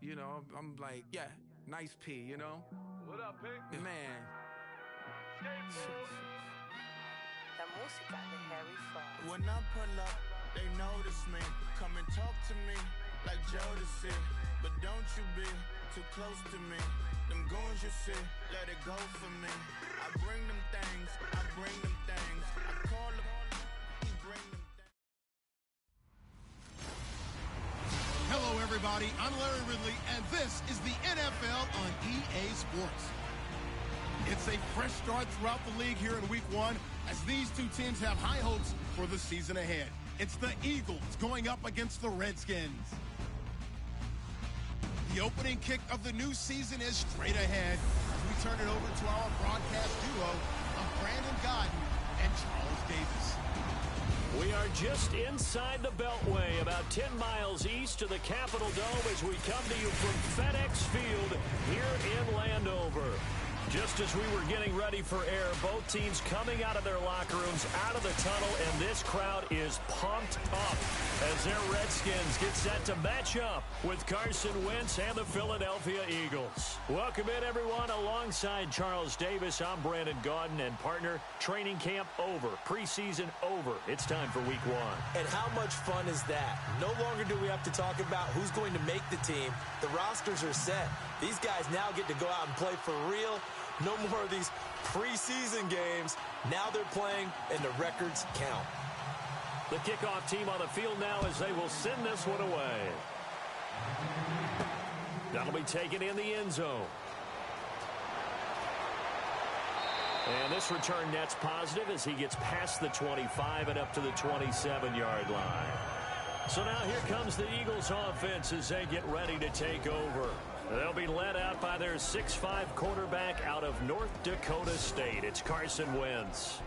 You know, I'm like, yeah, nice P, you know? What up, P? Man. La música de Harry Fraud. When I pull up, they notice me. Come and talk to me like Jodeci. But don't you be too close to me. Them goons you see, let it go for me. I bring them things, I bring them things. I call them, he bring them things. Hello, everybody. I'm Larry Ridley, and this is the NFL on EA Sports. It's a fresh start throughout the league here in Week 1 as these two teams have high hopes for the season ahead. It's the Eagles going up against the Redskins. The opening kick of the new season is straight ahead as we turn it over to our broadcast duo of Brandon Godden and Charles Davis. We are just inside the Beltway, about 10 miles east of the Capitol Dome as we come to you from FedEx Field here in Landover. Just as we were getting ready for air, both teams coming out of their locker rooms, out of the tunnel, and this crowd is pumped up as their Redskins get set to match up with Carson Wentz and the Philadelphia Eagles. Welcome in, everyone. Alongside Charles Davis, I'm Brandon Gaudin, and partner, training camp over, preseason over. It's time for Week 1. And how much fun is that? No longer do we have to talk about who's going to make the team. The rosters are set. These guys now get to go out and play for real. No more of these preseason games. Now they're playing, and the records count. The kickoff team on the field now as they will send this one away. That'll be taken in the end zone. And this return net's positive as he gets past the 25 and up to the 27-yard line. So now here comes the Eagles offense as they get ready to take over. They'll be led out by their 6'5 quarterback out of North Dakota State. It's Carson Wentz.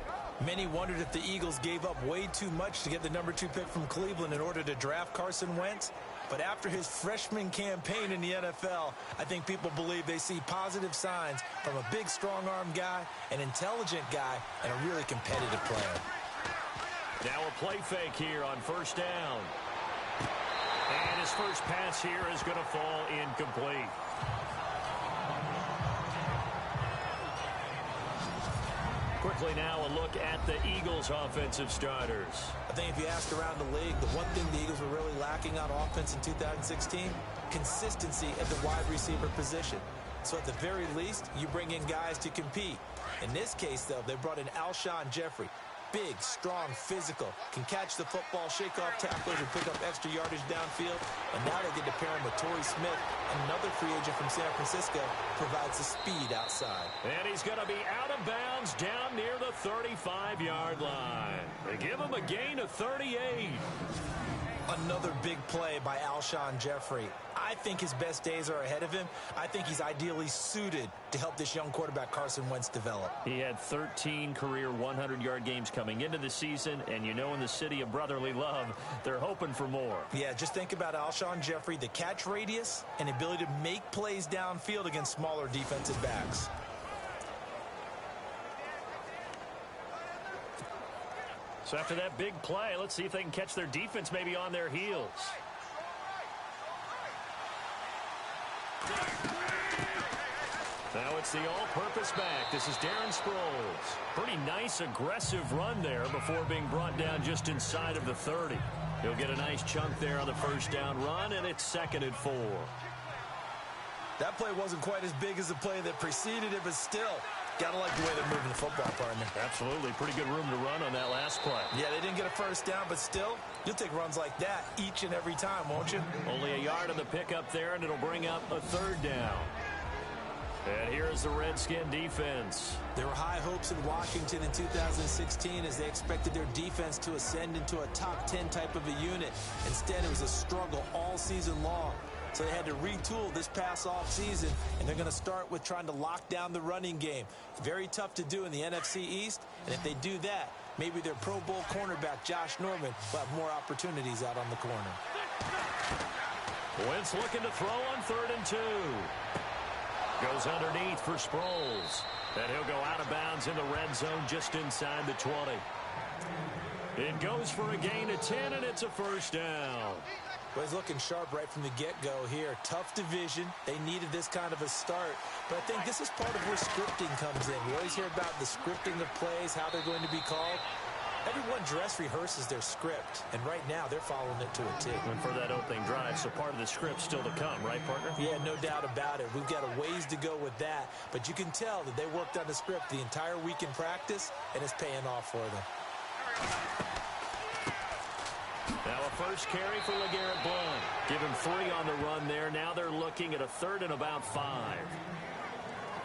Many wondered if the Eagles gave up way too much to get the number 2 pick from Cleveland in order to draft Carson Wentz. But after his freshman campaign in the NFL, I think people believe they see positive signs from a big, strong-arm guy, an intelligent guy, and a really competitive player. Now a play fake here on first down. And his first pass here is going to fall incomplete. Quickly now a look at the Eagles' offensive starters. I think if you ask around the league, the one thing the Eagles were really lacking on offense in 2016, consistency at the wide receiver position. So at the very least, you bring in guys to compete. In this case, though, they brought in Alshon Jeffrey. Big, strong, physical, can catch the football, shake off tacklers, and pick up extra yardage downfield. And now they get to pair him with Torrey Smith, another free agent from San Francisco, provides the speed outside. And he's going to be out of bounds down near the 35-yard line. They give him a gain of 38. Another big play by Alshon Jeffrey. I think his best days are ahead of him. I think he's ideally suited to help this young quarterback Carson Wentz develop. He had 13 career 100-yard games coming into the season, and you know in the city of brotherly love, they're hoping for more. Yeah, just think about Alshon Jeffrey, the catch radius and ability to make plays downfield against smaller defensive backs. So after that big play, let's see if they can catch their defense maybe on their heels. Now it's the all-purpose back. This is Darren Sproles. Pretty nice, aggressive run there before being brought down just inside of the 30. He'll get a nice chunk there on the first down run, and it's 2nd and 4. That play wasn't quite as big as the play that preceded it, but still, got to like the way they're moving the football, partner. Absolutely. Pretty good room to run on that last play. Yeah, they didn't get a first down, but still, you'll take runs like that each and every time, won't you? Only a yard on the pickup there, and it'll bring up a 3rd down. And here's the Redskin defense. There were high hopes in Washington in 2016 as they expected their defense to ascend into a top 10 type of a unit. Instead, it was a struggle all season long. So they had to retool this past off season, and they're going to start with trying to lock down the running game. Very tough to do in the NFC East, and if they do that, maybe their Pro Bowl cornerback Josh Norman will have more opportunities out on the corner. Wentz looking to throw on 3rd and 2. Goes underneath for Sproles. And he'll go out of bounds in the red zone just inside the 20. It goes for a gain of 10, and it's a first down. Well, he's looking sharp right from the get-go here. Tough division. They needed this kind of a start. But I think this is part of where scripting comes in. We always hear about the scripting of plays, how they're going to be called. Everyone dress rehearses their script, and right now they're following it to a T. And for that opening drive, so part of the script still to come, right, partner? Yeah, no doubt about it. We've got a ways to go with that, but you can tell that they worked on the script the entire week in practice, and it's paying off for them. Now a first carry for LeGarrette Blount. Give him 3 on the run there. Now they're looking at a 3rd and about 5.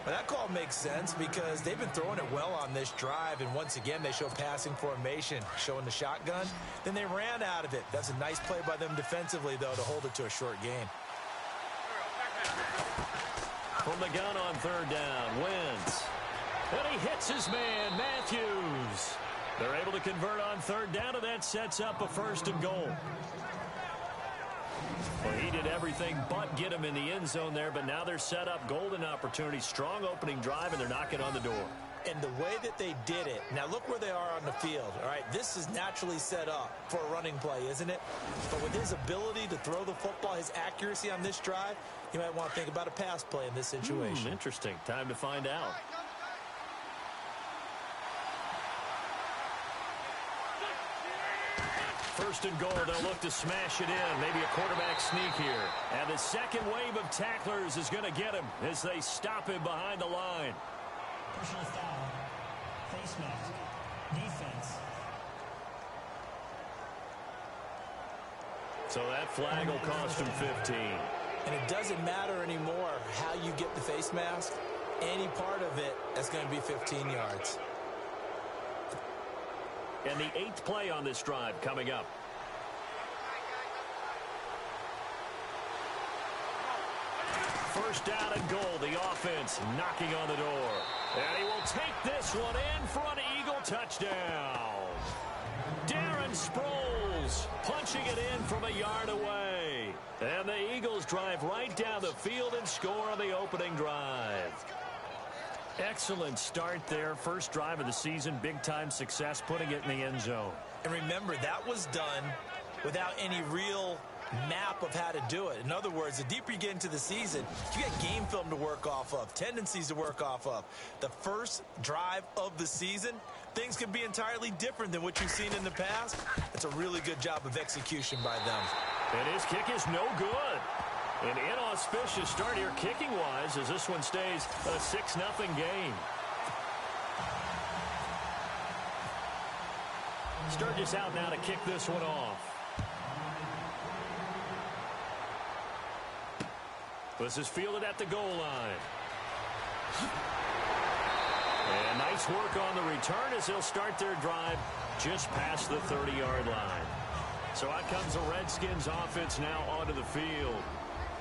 Well, that call makes sense because they've been throwing it well on this drive, and once again they show passing formation, showing the shotgun. Then they ran out of it. That's a nice play by them defensively, though, to hold it to a short gain. From the gun on 3rd down, Wentz. And he hits his man, Matthews. They're able to convert on 3rd down, and that sets up a 1st and goal. Well, he did everything but get him in the end zone there, but now they're set up. Golden opportunity, strong opening drive, and they're knocking on the door. And the way that they did it, now look where they are on the field, all right? This is naturally set up for a running play, isn't it? But with his ability to throw the football, his accuracy on this drive, you might want to think about a pass play in this situation. Interesting. Time to find out. First and goal, they'll look to smash it in. Maybe a quarterback sneak here. And the second wave of tacklers is going to get him as they stop him behind the line. Personal foul. Face mask. Defense. So that flag will cost him 15. And it doesn't matter anymore how you get the face mask. Any part of it, that's going to be 15 yards. And the 8th play on this drive coming up. First down and goal. The offense knocking on the door. And he will take this one in for an Eagle touchdown. Darren Sproles punching it in from a yard away. And the Eagles drive right down the field and score on the opening drive. Excellent start there. First drive of the season. Big-time success putting it in the end zone. And remember, that was done without any real map of how to do it. In other words, the deeper you get into the season, you get game film to work off of, tendencies to work off of. The first drive of the season, things can be entirely different than what you've seen in the past. It's a really good job of execution by them. And his kick is no good. An inauspicious start here kicking-wise as this one stays a 6-0 game. Sturgis out now to kick this one off. This is fielded at the goal line. And nice work on the return as they'll start their drive just past the 30-yard line. So out comes the Redskins offense now onto the field.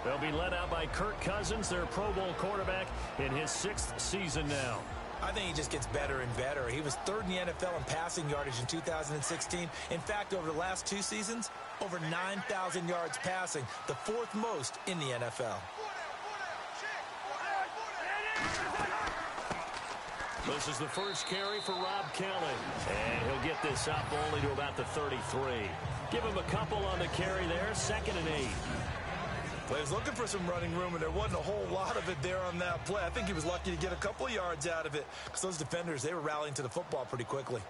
They'll be led out by Kirk Cousins, their Pro Bowl quarterback, in his 6th season now. I think he just gets better and better. He was 3rd in the NFL in passing yardage in 2016. In fact, over the last 2 seasons, over 9,000 yards passing, the 4th most in the NFL. This is the first carry for Rob Kelly. And he'll get this up only to about the 33. Give him a couple on the carry there, 2nd and 8. Well, he was looking for some running room, and there wasn't a whole lot of it there on that play. I think he was lucky to get a couple of yards out of it because those defenders, they were rallying to the football pretty quickly.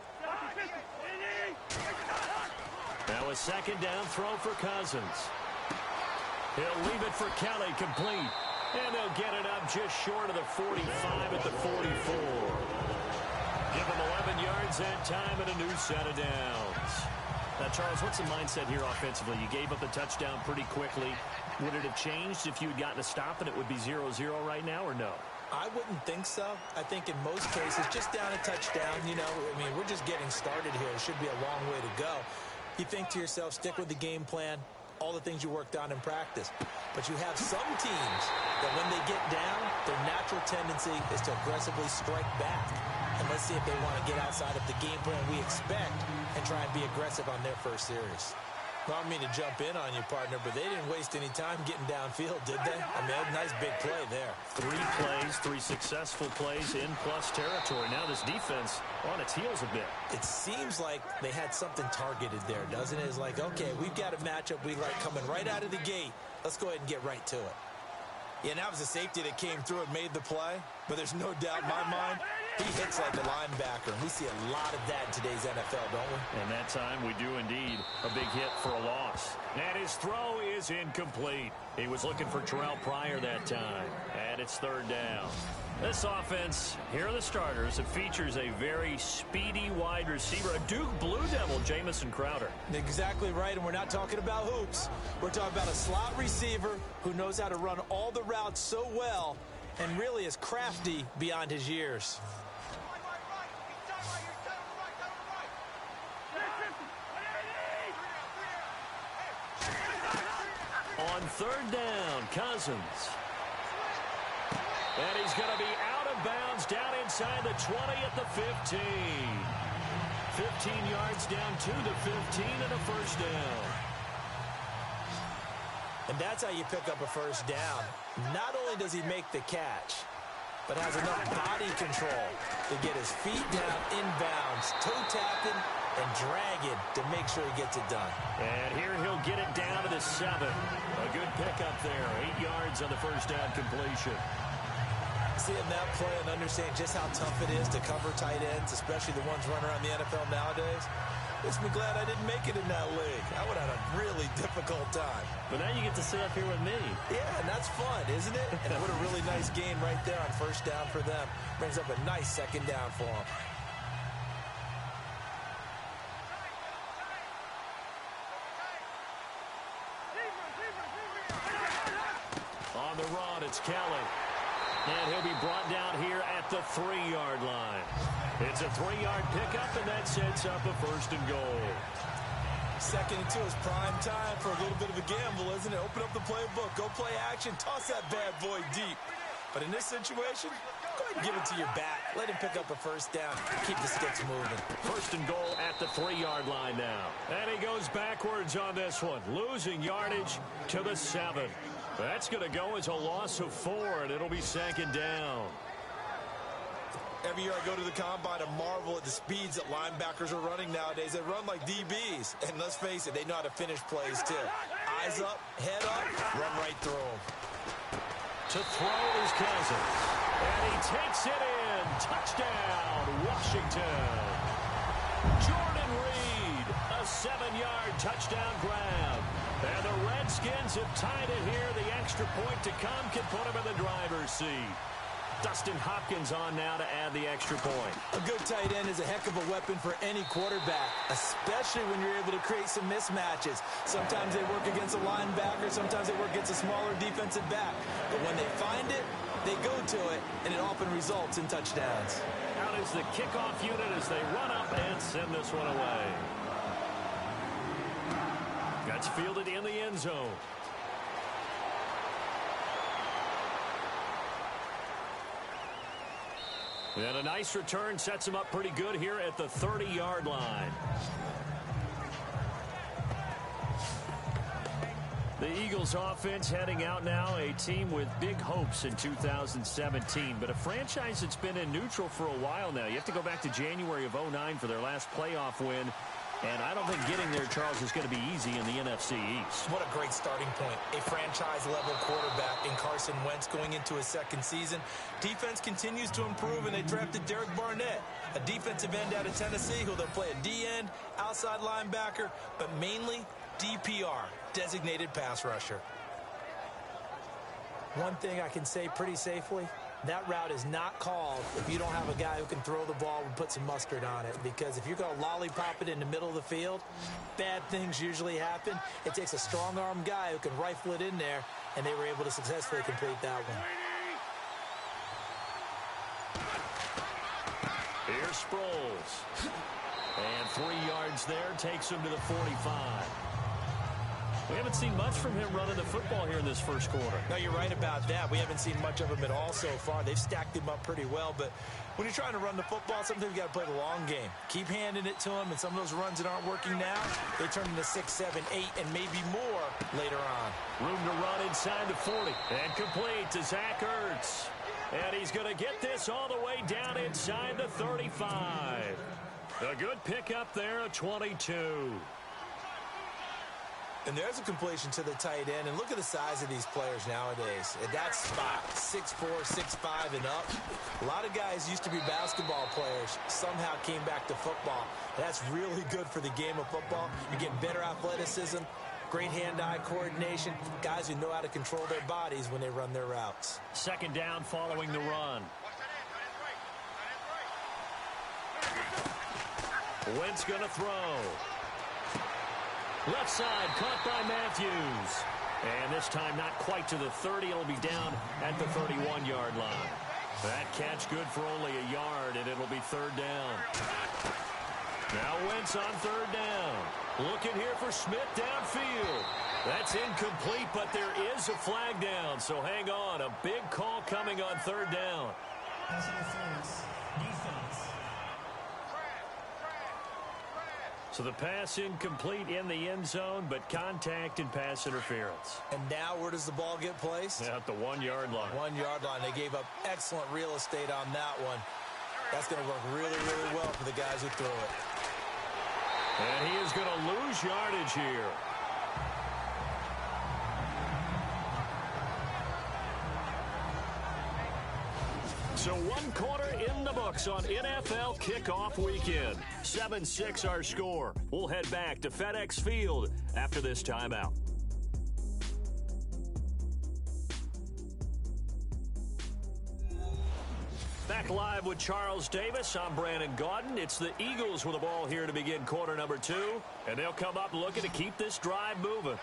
Now a 2nd down throw for Cousins. He'll leave it for Kelly, complete. And they'll get it up just short of the 45 at the 44. Give him 11 yards that time and a new set of downs. Now, Charles, what's the mindset here offensively? You gave up the touchdown pretty quickly. Would it have changed if you had gotten a stop and it would be 0-0 right now, or no? I wouldn't think so. I think in most cases, just down a touchdown, you know, I mean, we're just getting started here. It should be a long way to go. You think to yourself, stick with the game plan, all the things you worked on in practice. But you have some teams that when they get down, their natural tendency is to aggressively strike back. And let's see if they want to get outside of the game plan we expect and try and be aggressive on their first series. Well, I don't mean to jump in on you, partner, but they didn't waste any time getting downfield, did they? I mean, a nice big play there. 3 plays, 3 successful plays in plus territory. Now this defense on its heels a bit. It seems like they had something targeted there, doesn't it? It's like, okay, we've got a matchup we like coming right out of the gate. Let's go ahead and get right to it. Yeah, and that was a safety that came through and made the play, but there's no doubt in my mind, he hits like a linebacker, and we see a lot of that in today's NFL, don't we? And that time we do indeed a big hit for a loss. And his throw is incomplete. He was looking for Terrell Pryor that time, and it's 3rd down. This offense, here are the starters. It features a very speedy wide receiver, a Duke Blue Devil, Jamison Crowder. Exactly right, and we're not talking about hoops. We're talking about a slot receiver who knows how to run all the routes so well and really is crafty beyond his years. On 3rd down, Cousins. And he's going to be out of bounds down inside the 20 at the 15. 15 yards down to the 15 and a 1st down. And that's how you pick up a 1st down. Not only does he make the catch, but has enough body control to get his feet down inbounds, toe tapping and dragging to make sure he gets it done. And here he'll get it down to the 7. A good pickup there. 8 yards on the 1st down completion. Seeing that play and understanding just how tough it is to cover tight ends, especially the ones running around the NFL nowadays, makes me glad I didn't make it in that league. I would have had a really difficult time. But now you get to sit up here with me. Yeah, and that's fun, isn't it? And what a really nice gain right there on 1st down for them. Brings up a nice 2nd down for them. On the run, it's Kelly. And he'll be brought down here at the 3-yard line. It's a 3-yard pickup, and that sets up a 1st and goal. 2nd and 2 is prime time for a little bit of a gamble, isn't it? Open up the playbook, go play action, toss that bad boy deep. But in this situation, go ahead and give it to your back. Let him pick up a 1st down. Keep the sticks moving. 1st and goal at the 3-yard line now. And he goes backwards on this one, losing yardage to the 7. That's going to go as a loss of 4, and it'll be 2nd down. Every year I go to the combine and marvel at the speeds that linebackers are running nowadays. They run like DBs. And let's face it, they know how to finish plays too. Eyes up, head up, run right through them. To throw is Cousins. And he takes it in. Touchdown, Washington. Jordan Reed, a 7-yard touchdown grab. And the Redskins have tied it here. The extra point to come can put them in the driver's seat. Dustin Hopkins on now to add the extra point. A good tight end is a heck of a weapon for any quarterback, especially when you're able to create some mismatches. Sometimes they work against a linebacker, sometimes they work against a smaller defensive back. But when they find it, they go to it, and it often results in touchdowns. Out is the kickoff unit as they run up and send this one away. That's fielded in the end zone. And a nice return sets him up pretty good here at the 30-yard line. The Eagles offense heading out now, a team with big hopes in 2017, but a franchise that's been in neutral for a while now. You have to go back to January of 2009 for their last playoff win. And I don't think getting there, Charles, is going to be easy in the NFC East. What a great starting point. A franchise-level quarterback in Carson Wentz going into his 2nd season. Defense continues to improve, and they drafted Derek Barnett, a defensive end out of Tennessee, who they'll play a D-end, outside linebacker, but mainly DPR, designated pass rusher. One thing I can say pretty safely, that route is not called if you don't have a guy who can throw the ball and put some mustard on it. Because if you're going to lollipop it in the middle of the field, bad things usually happen. It takes a strong-arm guy who can rifle it in there, and they were able to successfully complete that one. Here's Sproles. And 3 yards there takes him to the 45. We haven't seen much from him running the football here in this first quarter. No, you're right about that. We haven't seen much of him at all so far. They've stacked him up pretty well, but when you're trying to run the football, sometimes you got to play the long game. Keep handing it to him, and some of those runs that aren't working now, they turn into 6, 7, 8, and maybe more later on. Room to run inside the 40. And complete to Zach Ertz. And he's going to get this all the way down inside the 35. A good pickup there, a 22. And there's a completion to the tight end. And look at the size of these players nowadays. At that spot, 6'4", 6'5", and up. A lot of guys used to be basketball players, somehow came back to football. That's really good for the game of football. You get better athleticism, great hand-eye coordination, guys who know how to control their bodies when they run their routes. Second down following the run. Wentz going to throw. Left side, caught by Matthews. And this time not quite to the 30. It'll be down at the 31-yard line. That catch good for only a yard, and it'll be third down. Now Wentz on third down. Looking here for Smith downfield. That's incomplete, but there is a flag down, so hang on. A big call coming on third down. Pass interference. Defense. So the pass incomplete in the end zone, but contact and pass interference. And now where does the ball get placed? At the 1-yard line. 1-yard line. They gave up excellent real estate on that one. That's going to work really, really well for the guys who throw it. And he is going to lose yardage here. So 1 quarter in the books on NFL kickoff weekend. 7-6 our score. We'll head back to FedEx Field after this timeout. Back live with Charles Davis. I'm Brandon Gaudin. It's the Eagles with the ball here to begin quarter number 2. And they'll come up looking to keep this drive moving.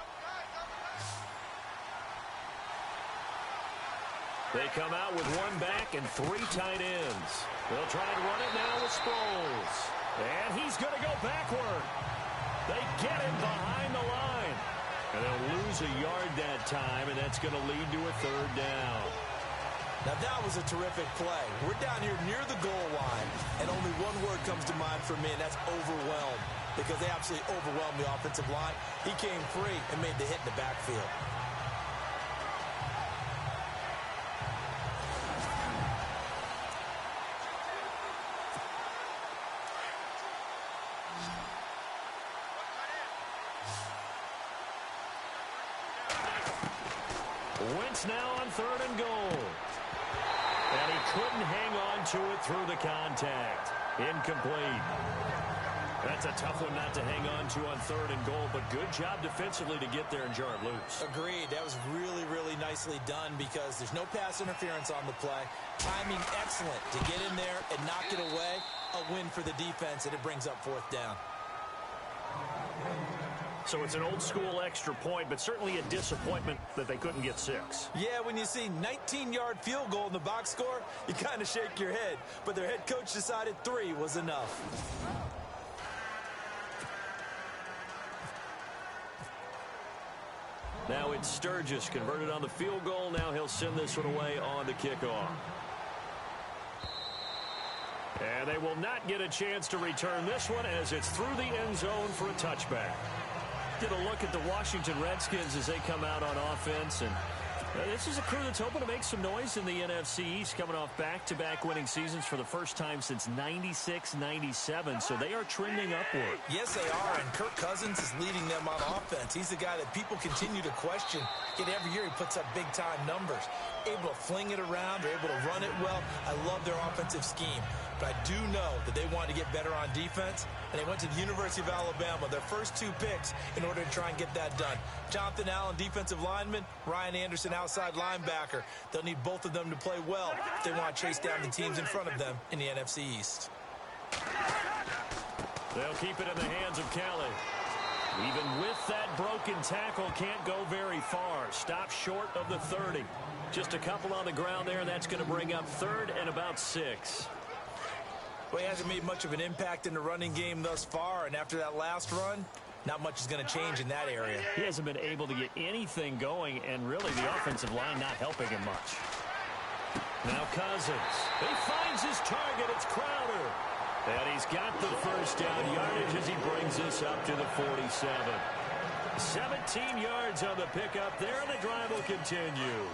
They come out with 1 back and 3 tight ends. They'll try and run it now with Sproles. And he's going to go backward. They get him behind the line. And they'll lose a yard that time, and that's going to lead to a third down. Now that was a terrific play. We're down here near the goal line, and only one word comes to mind for me, and that's overwhelmed, because they absolutely overwhelmed the offensive line. He came free and made the hit in the backfield. Wentz now on third and goal. And he couldn't hang on to it through the contact. Incomplete. That's a tough one not to hang on to on third and goal, but good job defensively to get there and jar it loose. Agreed. That was really, really nicely done because there's no pass interference on the play. Timing excellent to get in there and knock it away. A win for the defense, and it brings up fourth down. So it's an old-school extra point, but certainly a disappointment that they couldn't get 6. Yeah, when you see 19-yard field goal in the box score, you kind of shake your head. But their head coach decided 3 was enough. Now it's Sturgis converted on the field goal. Now he'll send this one away on the kickoff. And they will not get a chance to return this one as it's through the end zone for a touchback. Get a look at the Washington Redskins as they come out on offense. And this is a crew that's hoping to make some noise in the NFC East, coming off back-to-back winning seasons for the first time since 96-97. So they are trending upward. Yes, they are, and Kirk Cousins is leading them on offense. He's the guy that people continue to question. Yet every year he puts up big-time numbers. Able to fling it around, they're able to run it well. I love their offensive scheme. But I do know that they wanted to get better on defense, and they went to the University of Alabama, their first 2 picks, in order to try and get that done. Jonathan Allen, defensive lineman, Ryan Anderson, outside linebacker. They'll need both of them to play well if they want to chase down the teams in front of them in the NFC East. They'll keep it in the hands of Kelly. Even with that broken tackle, can't go very far. Stop short of the 30. Just a couple on the ground there, and that's going to bring up third and about 6. Well, he hasn't made much of an impact in the running game thus far, and after that last run, not much is going to change in that area. He hasn't been able to get anything going, and really the offensive line not helping him much. Now Cousins. He finds his target. It's Crowder. And he's got the first down yardage as he brings this up to the 47. 17 yards on the pickup there, and the drive will continue.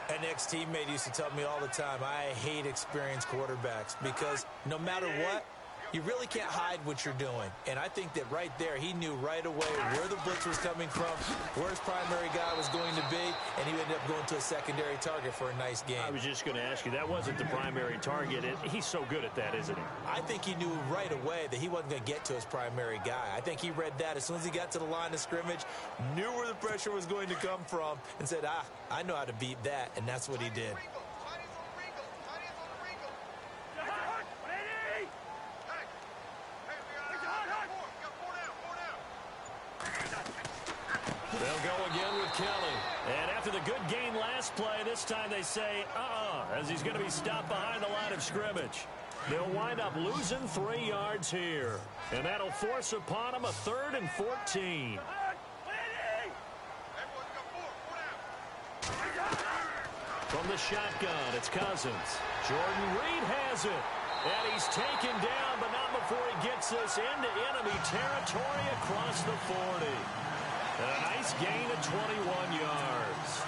An ex-teammate used to tell me all the time, I hate experienced quarterbacks because no matter what, you really can't hide what you're doing. And I think that right there, he knew right away where the blitz was coming from, where his primary guy was going to be, and he ended up going to a secondary target for a nice game. I was just going to ask you, that wasn't the primary target. He's so good at that, isn't he? I think he knew right away that he wasn't going to get to his primary guy. I think he read that as soon as he got to the line of scrimmage, knew where the pressure was going to come from, and said, I know how to beat that, and that's what he did. They'll go again with Kelly. And after the good gain last play, this time they say, as he's going to be stopped behind the line of scrimmage. They'll wind up losing 3 yards here. And that'll force upon him a 3rd and 14. From the shotgun, it's Cousins. Jordan Reed has it. And he's taken down, but not before he gets this into enemy territory across the 40. And a nice gain of 21 yards.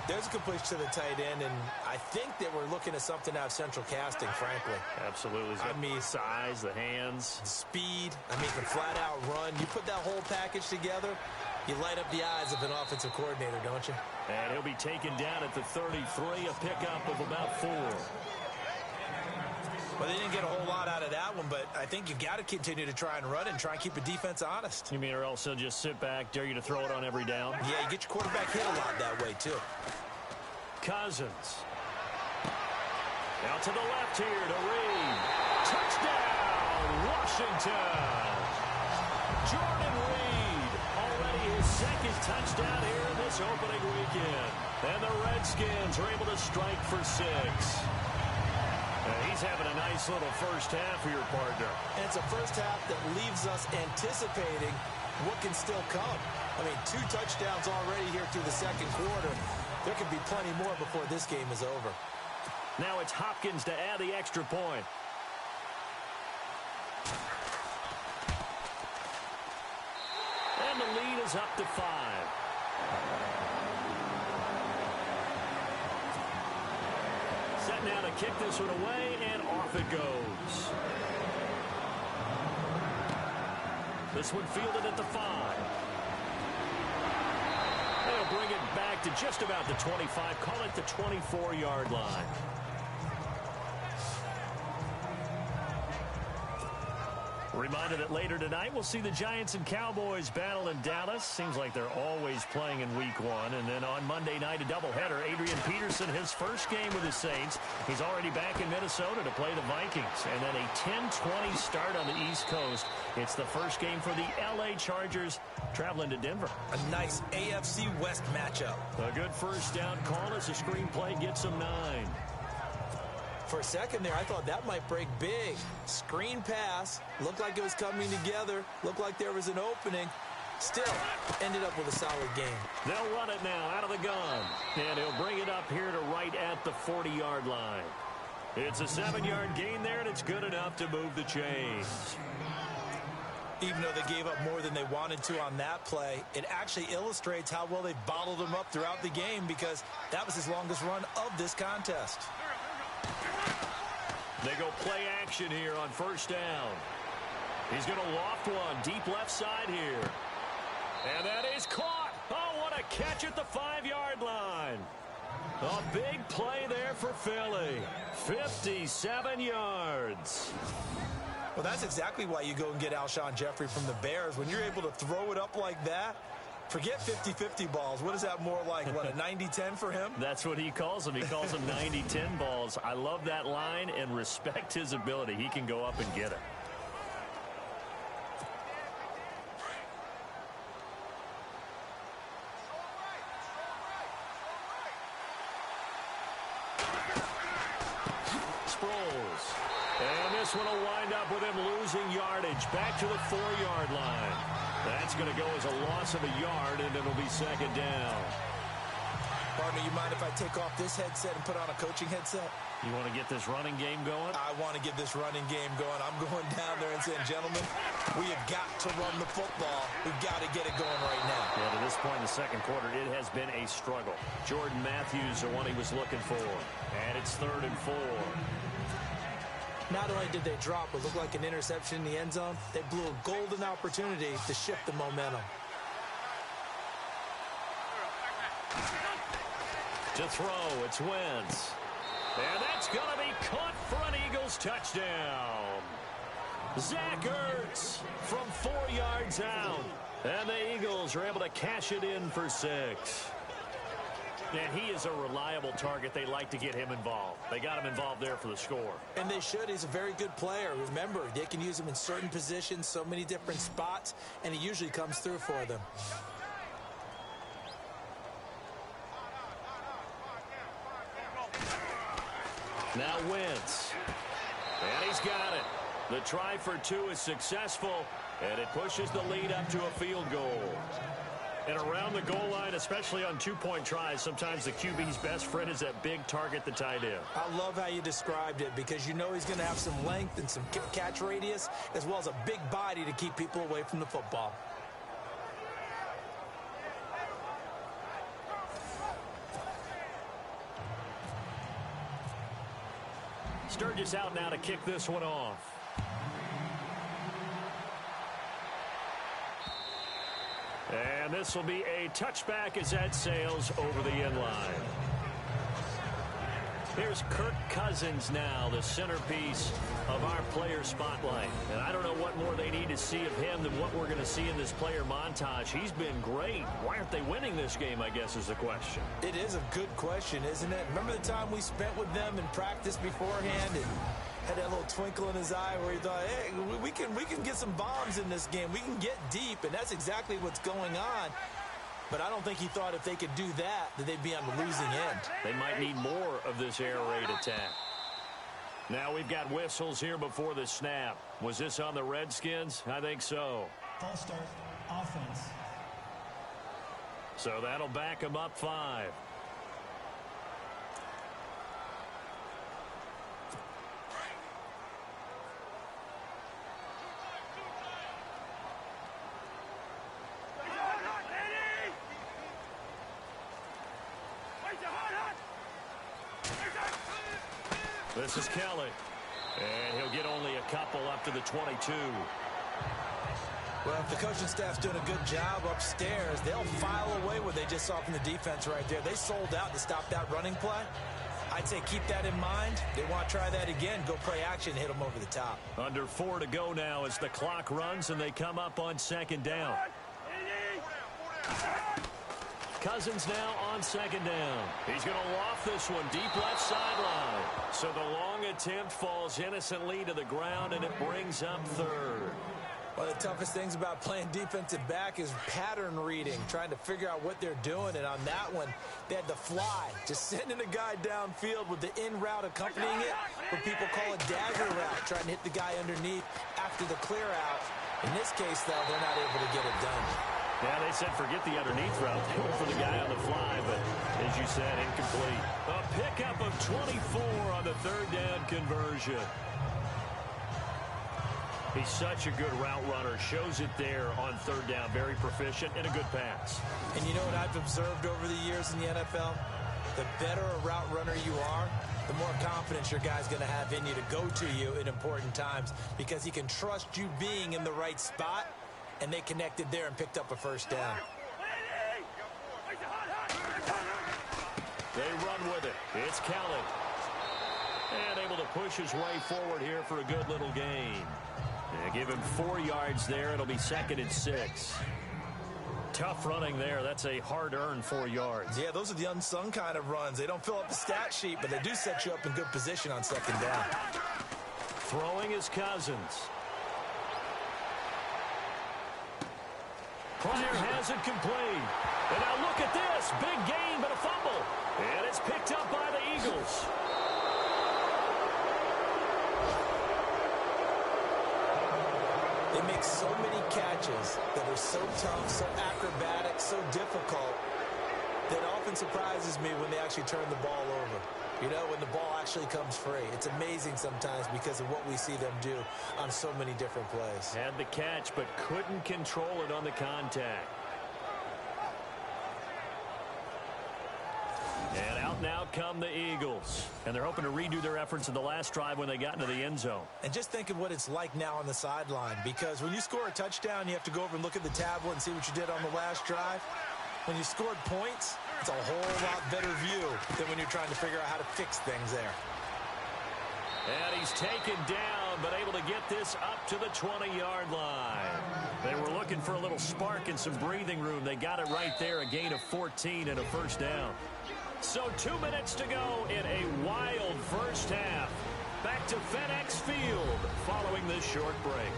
There's a completion to the tight end, and I think that we're looking at something out of central casting, frankly. Absolutely. I mean, size, the hands. Speed. I mean, can flat out run. You put that whole package together, you light up the eyes of an offensive coordinator, don't you? And he'll be taken down at the 33, a pickup of about 4. Well, they didn't get a whole lot out of that one, but I think you've got to continue to try and run and try and keep the defense honest. You mean or else they'll just sit back, dare you to throw it on every down? Yeah, you get your quarterback hit a lot that way, too. Cousins. Out to the left here to Reed. Touchdown, Washington. Jordan Reed, already his 2nd touchdown here in this opening weekend. And the Redskins are able to strike for 6. He's having a nice little first half for your partner. And it's a first half that leaves us anticipating what can still come. I mean, 2 touchdowns already here through the 2nd quarter. There could be plenty more before this game is over. Now it's Hopkins to add the extra point. And the lead is up to 5. Set now to kick this one away, and off it goes. This one fielded at the 5. They'll bring it back to just about the 25. Call it the 24-yard line. Reminder that later tonight we'll see the Giants and Cowboys battle in Dallas. Seems like they're always playing in week 1. And then on Monday night, a doubleheader. Adrian Peterson, his first game with the Saints. He's already back in Minnesota to play the Vikings. And then a 10-20 start on the East Coast. It's the first game for the L.A. Chargers traveling to Denver. A nice AFC West matchup. A good first down call as the screenplay gets them 9. For a second there, I thought that might break big. Screen pass. Looked like it was coming together. Looked like there was an opening. Still, ended up with a solid game. They'll run it now out of the gun. And he'll bring it up here to right at the 40-yard line. It's a 7-yard gain there, and it's good enough to move the chains. Even though they gave up more than they wanted to on that play, it actually illustrates how well they bottled them up throughout the game because that was his longest run of this contest. They go play action here on first down. He's going to loft one deep left side here. And that is caught. Oh, what a catch at the 5-yard line. A big play there for Philly. 57 yards. Well, that's exactly why you go and get Alshon Jeffrey from the Bears. When you're able to throw it up like that, forget 50-50 balls. What is that more like? What, a 90-10 for him? That's what he calls them. He calls them 90-10 balls. I love that line and respect his ability. He can go up and get it. Sproles. And this one will wind up with him losing losing yardage back to the 4-yard line. That's going to go as a loss of a yard, and it'll be second down. Partner, you mind if I take off this headset and put on a coaching headset? You want to get this running game going? I want to get this running game going. I'm going down there and saying, gentlemen, we have got to run the football. We've got to get it going right now. Yeah, to this point in the second quarter, it has been a struggle. Jordan Matthews, the one he was looking for. And it's 3rd and 4. Not only did they drop what looked like an interception in the end zone, they blew a golden opportunity to shift the momentum. To throw, it's Wentz. And that's going to be caught for an Eagles touchdown. Zach Ertz from 4 yards out. And the Eagles are able to cash it in for 6. And he is a reliable target. They like to get him involved. They got him involved there for the score. And they should. He's a very good player. Remember, they can use him in certain positions, so many different spots, and he usually comes through for them. Now Wentz. And he's got it. The try for 2 is successful, and it pushes the lead up to a field goal. And around the goal line, especially on 2-point tries, sometimes the QB's best friend is that big target, the tight end. I love how you described it, because you know he's going to have some length and some catch radius, as well as a big body to keep people away from the football. Sturgis out now to kick this one off. And this will be a touchback as that sails over the end line. Here's Kirk Cousins now, the centerpiece of our player spotlight. And I don't know what more they need to see of him than what we're going to see in this player montage. He's been great. Why aren't they winning this game, I guess, is the question. It is a good question, isn't it? Remember the time we spent with them in practice beforehand and had that little twinkle in his eye where he thought, hey, we can get some bombs in this game. We can get deep, and that's exactly what's going on. But I don't think he thought if they could do that they'd be on the losing end. They might need more of this air raid attack. Now we've got whistles here before the snap. Was this on the Redskins? I think so. False start, offense. So that'll back them up 5. This is Kelly. And he'll get only a couple up to the 22. Well, if the coaching staff's doing a good job upstairs, they'll file away what they just saw from the defense right there. They sold out to stop that running play. I'd say keep that in mind. They want to try that again. Go play action, hit them over the top. Under 4 to go now as the clock runs and they come up on 2nd down. Cousins now on 2nd down. He's going to loft this one deep left sideline. So the long attempt falls innocently to the ground, and it brings up 3rd. One of the toughest things about playing defensive back is pattern reading, trying to figure out what they're doing. And on that one, they had to fly, just sending a guy downfield with the in route accompanying it, what people call a dagger route, trying to hit the guy underneath after the clear out. In this case, though, they're not able to get it done. Yeah, they said forget the underneath route. They went for the guy on the fly, but as you said, incomplete. A pickup of 24 on the 3rd down conversion. He's such a good route runner. Shows it there on 3rd down. Very proficient and a good pass. And you know what I've observed over the years in the NFL? The better a route runner you are, the more confidence your guy's going to have in you to go to you in important times, because he can trust you being in the right spot. And they connected there and picked up a 1st down. They run with it. It's Kelly. And able to push his way forward here for a good little gain. And give him 4 yards there. It'll be 2nd and 6. Tough running there. That's a hard-earned 4 yards. Yeah, those are the unsung kind of runs. They don't fill up the stat sheet, but they do set you up in good position on 2nd down. Throwing is Cousins. Pryor has it complete. And now look at this. Big gain, but a fumble. And it's picked up by the Eagles. make so many catches that are so tough, so acrobatic, so difficult, that often surprises me when they actually turn the ball over. You know, when the ball actually comes free. It's amazing sometimes because of what we see them do on so many different plays. Had the catch, but couldn't control it on the contact. And out now come the Eagles. And they're hoping to redo their efforts in the last drive when they got into the end zone. And just think of what it's like now on the sideline, because when you score a touchdown, you have to go over and look at the tablet and see what you did on the last drive. When you scored points, it's a whole lot better view than when you're trying to figure out how to fix things there. And he's taken down, but able to get this up to the 20-yard line. They were looking for a little spark and some breathing room. They got it right there, a gain of 14 and a first down. So 2 minutes to go in a wild first half. Back to FedEx Field following this short break.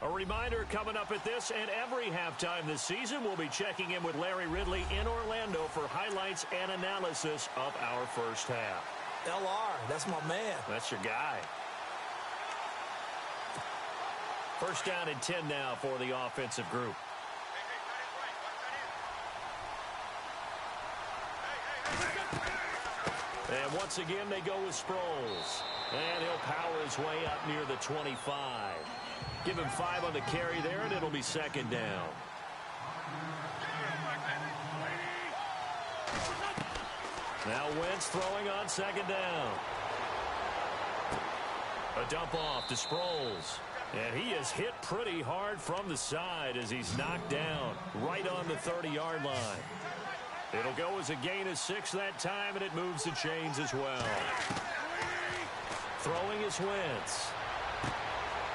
A reminder coming up at this and every halftime this season, we'll be checking in with Larry Ridley in Orlando for highlights and analysis of our first half. LR, that's my man. That's your guy. First down and 10 now for the offensive group. And once again, they go with Sproles. And he'll power his way up near the 25. Give him 5 on the carry there, and it'll be second down. Now Wentz throwing on second down. A dump off to Sproles. And he is hit pretty hard from the side as he's knocked down right on the 30-yard line. It'll go as a gain of 6 that time, and it moves the chains as well. Throwing is Wentz.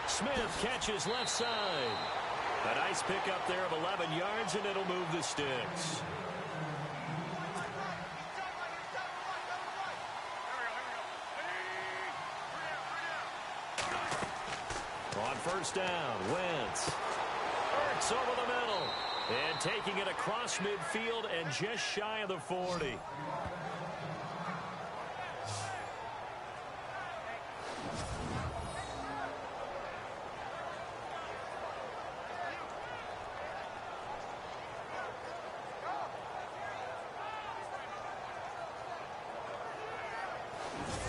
Smith catches left side. A nice pickup there of 11 yards, and it'll move the sticks. On first down, Wentz. Ertz over the middle. And taking it across midfield and just shy of the 40.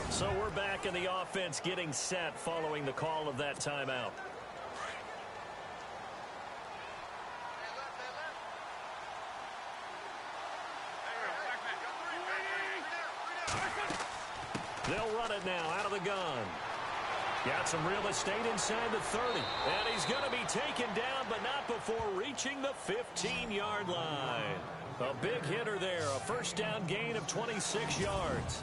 So we're back in the offense getting set following the call of that timeout. They'll run it now out of the gun. Got some real estate inside the 30. And he's going to be taken down, but not before reaching the 15-yard line. A big hitter there, a first down gain of 26 yards.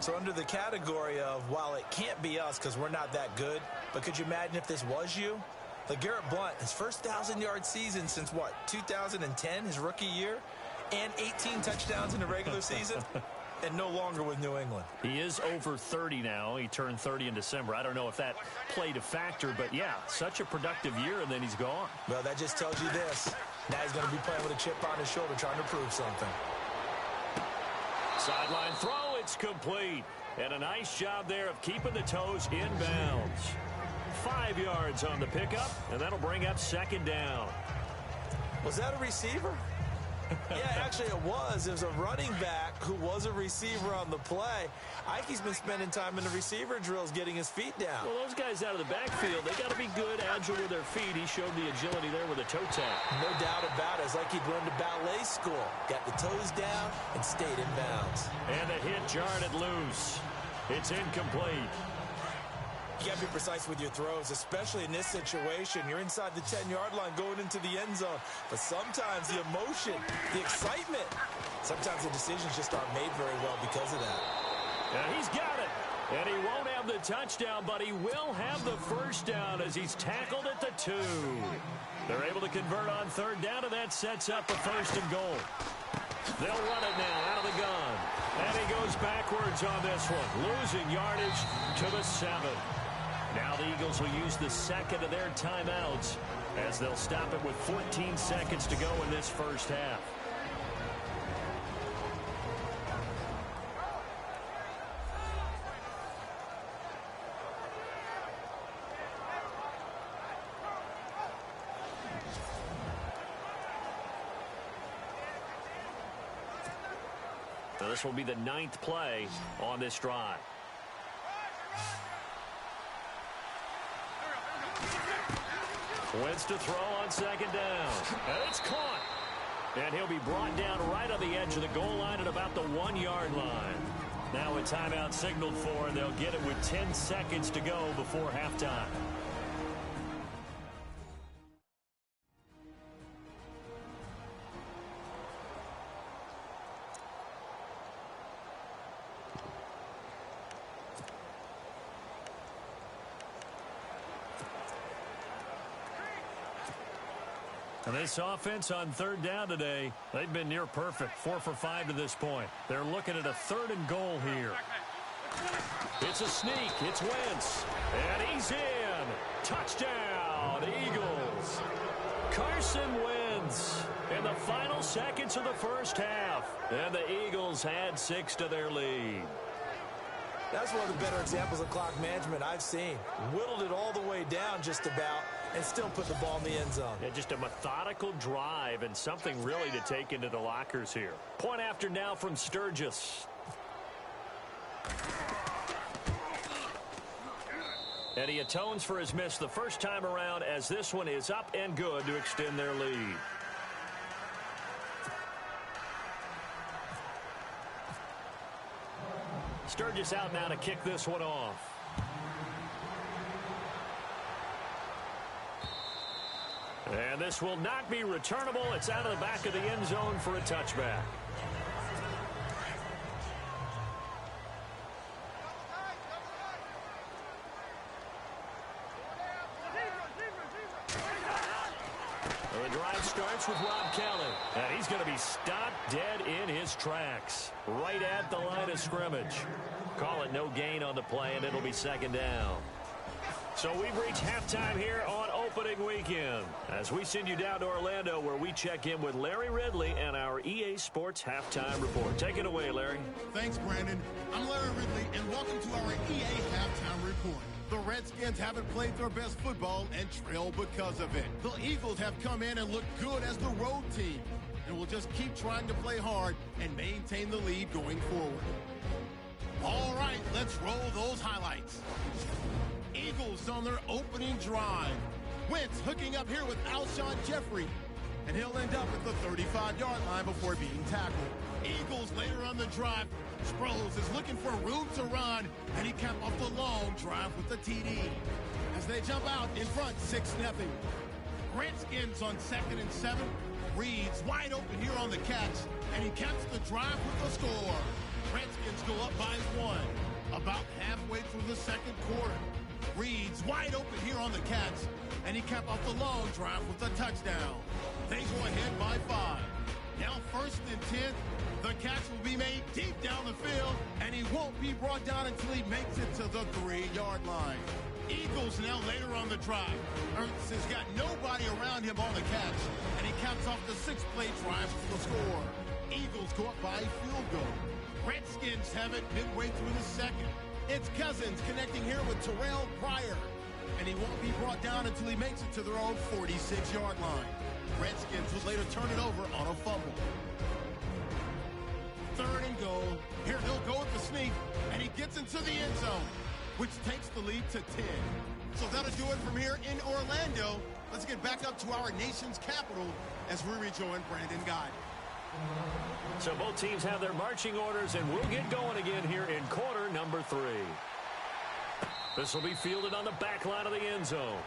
So under the category of, while it can't be us because we're not that good, but could you imagine if this was you? Like Garrett Blount, his first 1,000-yard season since, what, 2010, his rookie year? And 18 touchdowns in the regular season? And no longer with New England. He is over 30 now. He turned 30 in December. I don't know if that played a factor, but yeah, such a productive year, and then he's gone. Well, that just tells you this. Now he's going to be playing with a chip on his shoulder trying to prove something. Sideline throw, it's complete. And a nice job there of keeping the toes in bounds. 5 yards on the pickup, and that'll bring up second down. Was that a receiver? Yeah, actually it was. It was a running back who was a receiver on the play. Ikey's been spending time in the receiver drills getting his feet down. Well, those guys out of the backfield, they got to be good, agile with their feet. He showed the agility there with a toe tap. No doubt about it. It's like he'd learned to ballet school. Got the toes down and stayed in bounds. And the hit jarred it loose. It's incomplete. You got to be precise with your throws, especially in this situation. You're inside the 10-yard line going into the end zone. But sometimes the emotion, the excitement, sometimes the decisions just aren't made very well because of that. And he's got it. And he won't have the touchdown, but he will have the first down as he's tackled at the 2. They're able to convert on third down, and that sets up a first and goal. They'll run it now out of the gun. And he goes backwards on this one, losing yardage to the 7. Now the Eagles will use the second of their timeouts as they'll stop it with 14 seconds to go in this first half. Now this will be the 9th play on this drive. Wentz to throw on 2nd down. And it's caught. And he'll be brought down right on the edge of the goal line at about the 1-yard line. Now a timeout signaled for, and they'll get it with 10 seconds to go before halftime. And this offense on 3rd down today, they've been near perfect. 4 for 5 to this point. They're looking at a 3rd and goal here. It's a sneak. It's Wentz. And he's in. Touchdown, Eagles. Carson Wentz in the final seconds of the first half. And the Eagles had 6 to their lead. That's one of the better examples of clock management I've seen. Whittled it all the way down just about and still put the ball in the end zone. Yeah, just a methodical drive and something really to take into the lockers here. Point after now from Sturgis. And he atones for his miss the first time around as this one is up and good to extend their lead. Sturgis out now to kick this one off. And this will not be returnable. It's out of the back of the end zone for a touchback. The drive starts with Rob Kelly. And he's going to be stopped dead in his tracks. Right at the line of scrimmage. Call it no gain on the play, and it'll be 2nd down. So we've reached halftime here on opening weekend as we send you down to Orlando where we check in with Larry Ridley and our EA Sports Halftime Report. Take it away, Larry. Thanks, Brandon. I'm Larry Ridley, and welcome to our EA Halftime Report. The Redskins haven't played their best football and trail because of it. The Eagles have come in and looked good as the road team, and will just keep trying to play hard and maintain the lead going forward. All right, let's roll those highlights. Eagles on their opening drive. Wentz hooking up here with Alshon Jeffrey, and he'll end up at the 35-yard line before being tackled. Eagles later on the drive. Sproles is looking for room to run, and he capped off the long drive with the TD. As they jump out in front, 6-0. Redskins on 2nd and 7. Reed's wide open here on the catch, and he caps the drive with the score. Redskins go up by 1 about halfway through the 2nd quarter. Reed's wide open here on the catch, and he capped off the long drive with a touchdown. They go ahead by 5. Now 1st and 10. The catch will be made deep down the field, and he won't be brought down until he makes it to the 3-yard line. Eagles now later on the drive. Ertz has got nobody around him on the catch, and he caps off the 6-play drive for the score. Eagles go up by a field goal. Redskins have it midway through the 2nd. It's Cousins connecting here with Terrell Pryor, and he won't be brought down until he makes it to their own 46-yard line. Redskins will later turn it over on a fumble. 3rd and goal. Here they'll go with the sneak, and he gets into the end zone, which takes the lead to 10. So that'll do it from here in Orlando. Let's get back up to our nation's capital as we rejoin Brandon Guy. So both teams have their marching orders, and we'll get going again here in quarter number 3. This will be fielded on the back line of the end zone.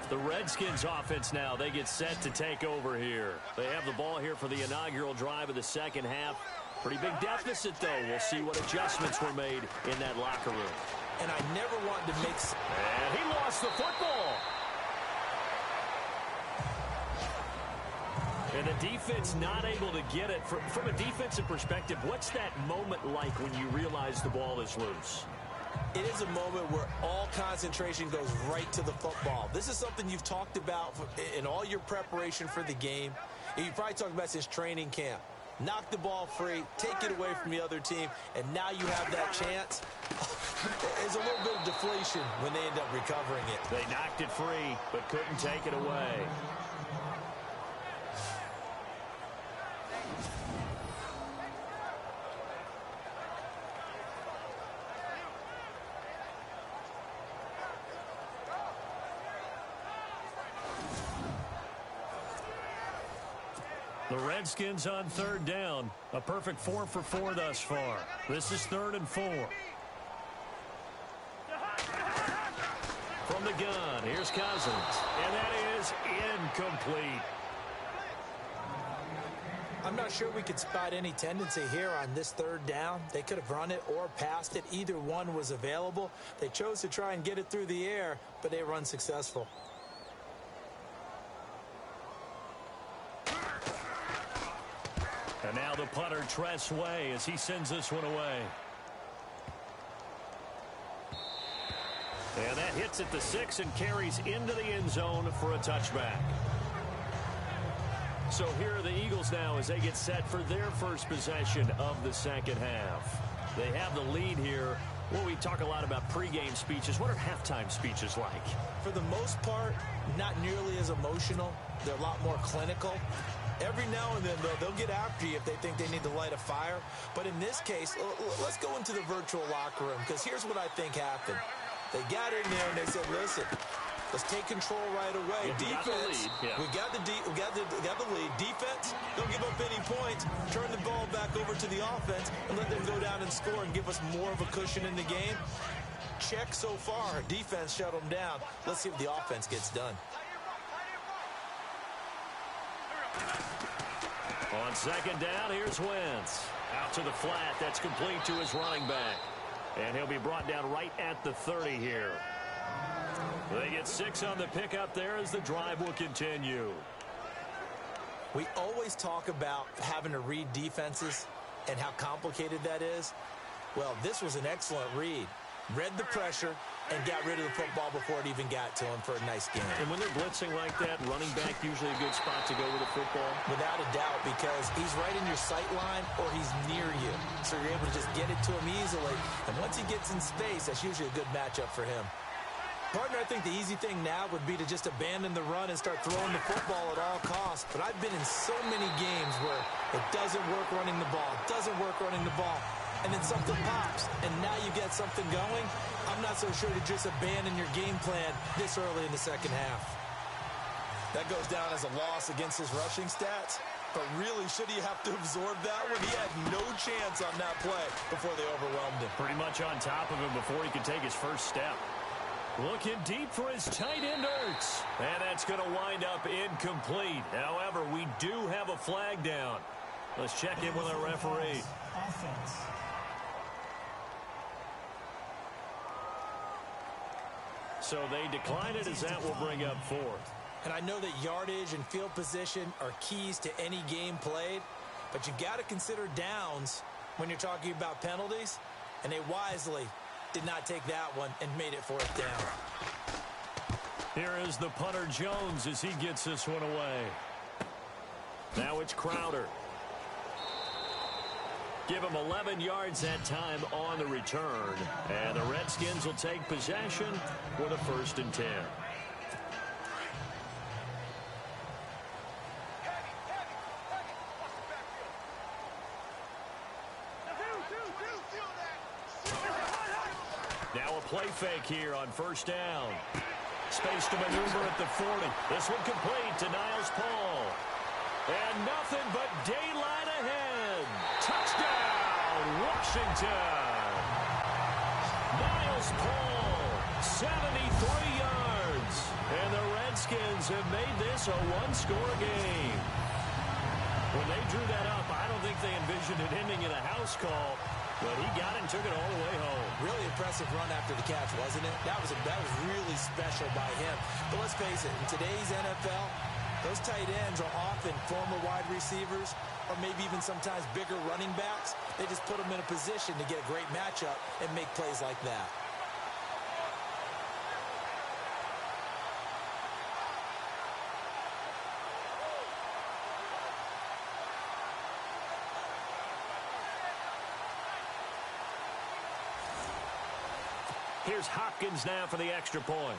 The Redskins offense now, they get set to take over here. They have the ball here for the inaugural drive of the 2nd half. Pretty big deficit, though. We'll see what adjustments were made in that locker room. And I never wanted to make... And he lost the football. And the defense not able to get it. From a defensive perspective, what's that moment like when you realize the ball is loose? It is a moment where all concentration goes right to the football. This is something you've talked about in all your preparation for the game. And you probably talked about since training camp. Knock the ball free, take it away from the other team, and now you have that chance. There's a little bit of deflation when they end up recovering it. They knocked it free, but couldn't take it away. The Redskins on third down. A perfect 4 for 4 thus far. This is 3rd and 4. From the gun, here's Cousins. And that is incomplete. I'm not sure we could spot any tendency here on this 3rd down. They could have run it or passed it. Either one was available. They chose to try and get it through the air, but they were unsuccessful. And now the punter, Tress Way, as he sends this one away. And that hits at the 6 and carries into the end zone for a touchback. So here are the Eagles now as they get set for their first possession of the second half. They have the lead here. Well, we talk a lot about pregame speeches. What are halftime speeches like? For the most part, not nearly as emotional. They're a lot more clinical. Every now and then, though, they'll get after you if they think they need to light a fire. But in this case, let's go into the virtual locker room, because here's what I think happened. They got in there and they said, listen, let's take control right away. Defense, we got the lead. Defense, don't give up any points. Turn the ball back over to the offense and let them go down and score and give us more of a cushion in the game. Check so far. Defense shut them down. Let's see if the offense gets done. On second down, here's Wentz. Out to the flat. That's complete to his running back. And he'll be brought down right at the 30 here. They get 6 on the pickup there as the drive will continue. We always talk about having to read defenses and how complicated that is. Well, this was an excellent read. Read the pressure and got rid of the football before it even got to him for a nice game. And when they're blitzing like that, running back usually a good spot to go with the football? Without a doubt, because he's right in your sight line or he's near you. So you're able to just get it to him easily. And once he gets in space, that's usually a good matchup for him. Partner, I think the easy thing now would be to just abandon the run and start throwing the football at all costs. But I've been in so many games where it doesn't work running the ball, and then something pops, and now you get something going. I'm not so sure to just abandon your game plan this early in the second half. That goes down as a loss against his rushing stats. But really, should he have to absorb that one? He had no chance on that play before they overwhelmed him. Pretty much on top of him before he could take his first step. Looking deep for his tight end, Ertz. And that's going to wind up incomplete. However, we do have a flag down. Let's check in with our referee. Offense. So they decline it as that will bring up 4th. And I know that yardage and field position are keys to any game played, but you've got to consider downs when you're talking about penalties, and they wisely did not take that one and made it 4th down. Here is the punter, Jones, as he gets this one away. Now it's Crowder. Give him 11 yards that time on the return. And the Redskins will take possession with a 1st and 10. Now a play fake here on 1st down. Space to maneuver at the 40. This one complete to Niles Paul. And nothing but daylight ahead. Touchdown, Washington. Niles Paul, 73 yards. And the Redskins have made this a one-score game. When they drew that up, I don't think they envisioned it ending in a house call. But he got it and took it all the way home. Really impressive run after the catch, wasn't it? That was really special by him. But let's face it, in today's NFL, those tight ends are often former wide receivers or maybe even sometimes bigger running backs. They just put them in a position to get a great matchup and make plays like that. Here's Hopkins now for the extra point.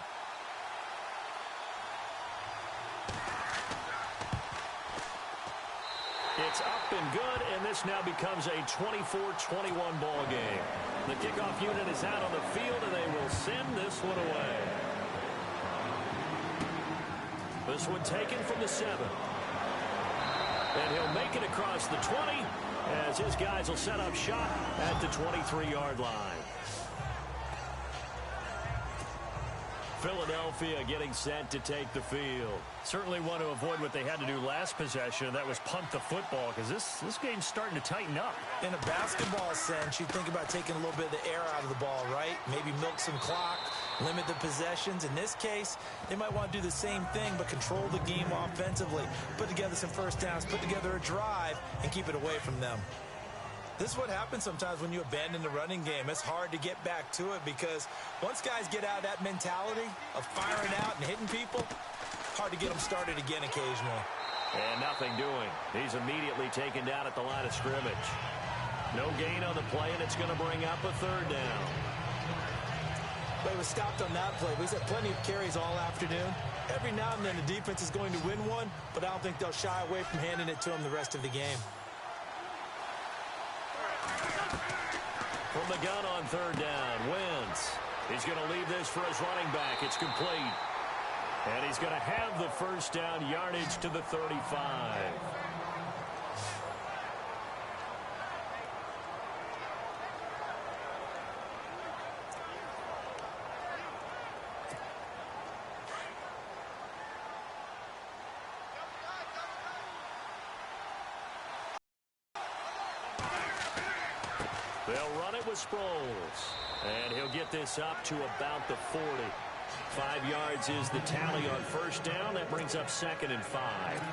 It's up and good, and this now becomes a 24-21 ball game. The kickoff unit is out on the field, and they will send this one away. This one taken from the 7. And he'll make it across the 20 as his guys will set up shop at the 23-yard line. Philadelphia getting set to take the field. Certainly want to avoid what they had to do last possession, and that was punt the football, because this game's starting to tighten up. In a basketball sense, you think about taking a little bit of the air out of the ball, right? Maybe milk some clock, limit the possessions. In this case, they might want to do the same thing, but control the game offensively. Put together some first downs, put together a drive, and keep it away from them. This is what happens sometimes when you abandon the running game. It's hard to get back to it because once guys get out of that mentality of firing out and hitting people, hard to get them started again occasionally. And nothing doing. He's immediately taken down at the line of scrimmage. No gain on the play, and it's going to bring up a third down. But he was stopped on that play. We've had plenty of carries all afternoon. Every now and then the defense is going to win one, but I don't think they'll shy away from handing it to him the rest of the game. From the gun on third down, Wentz. He's going to leave this for his running back. It's complete. And he's going to have the first down yardage to the 35. They'll run it with Sproles. And he'll get this up to about the 40. 5 yards is the tally on first down. That brings up 2nd and 5.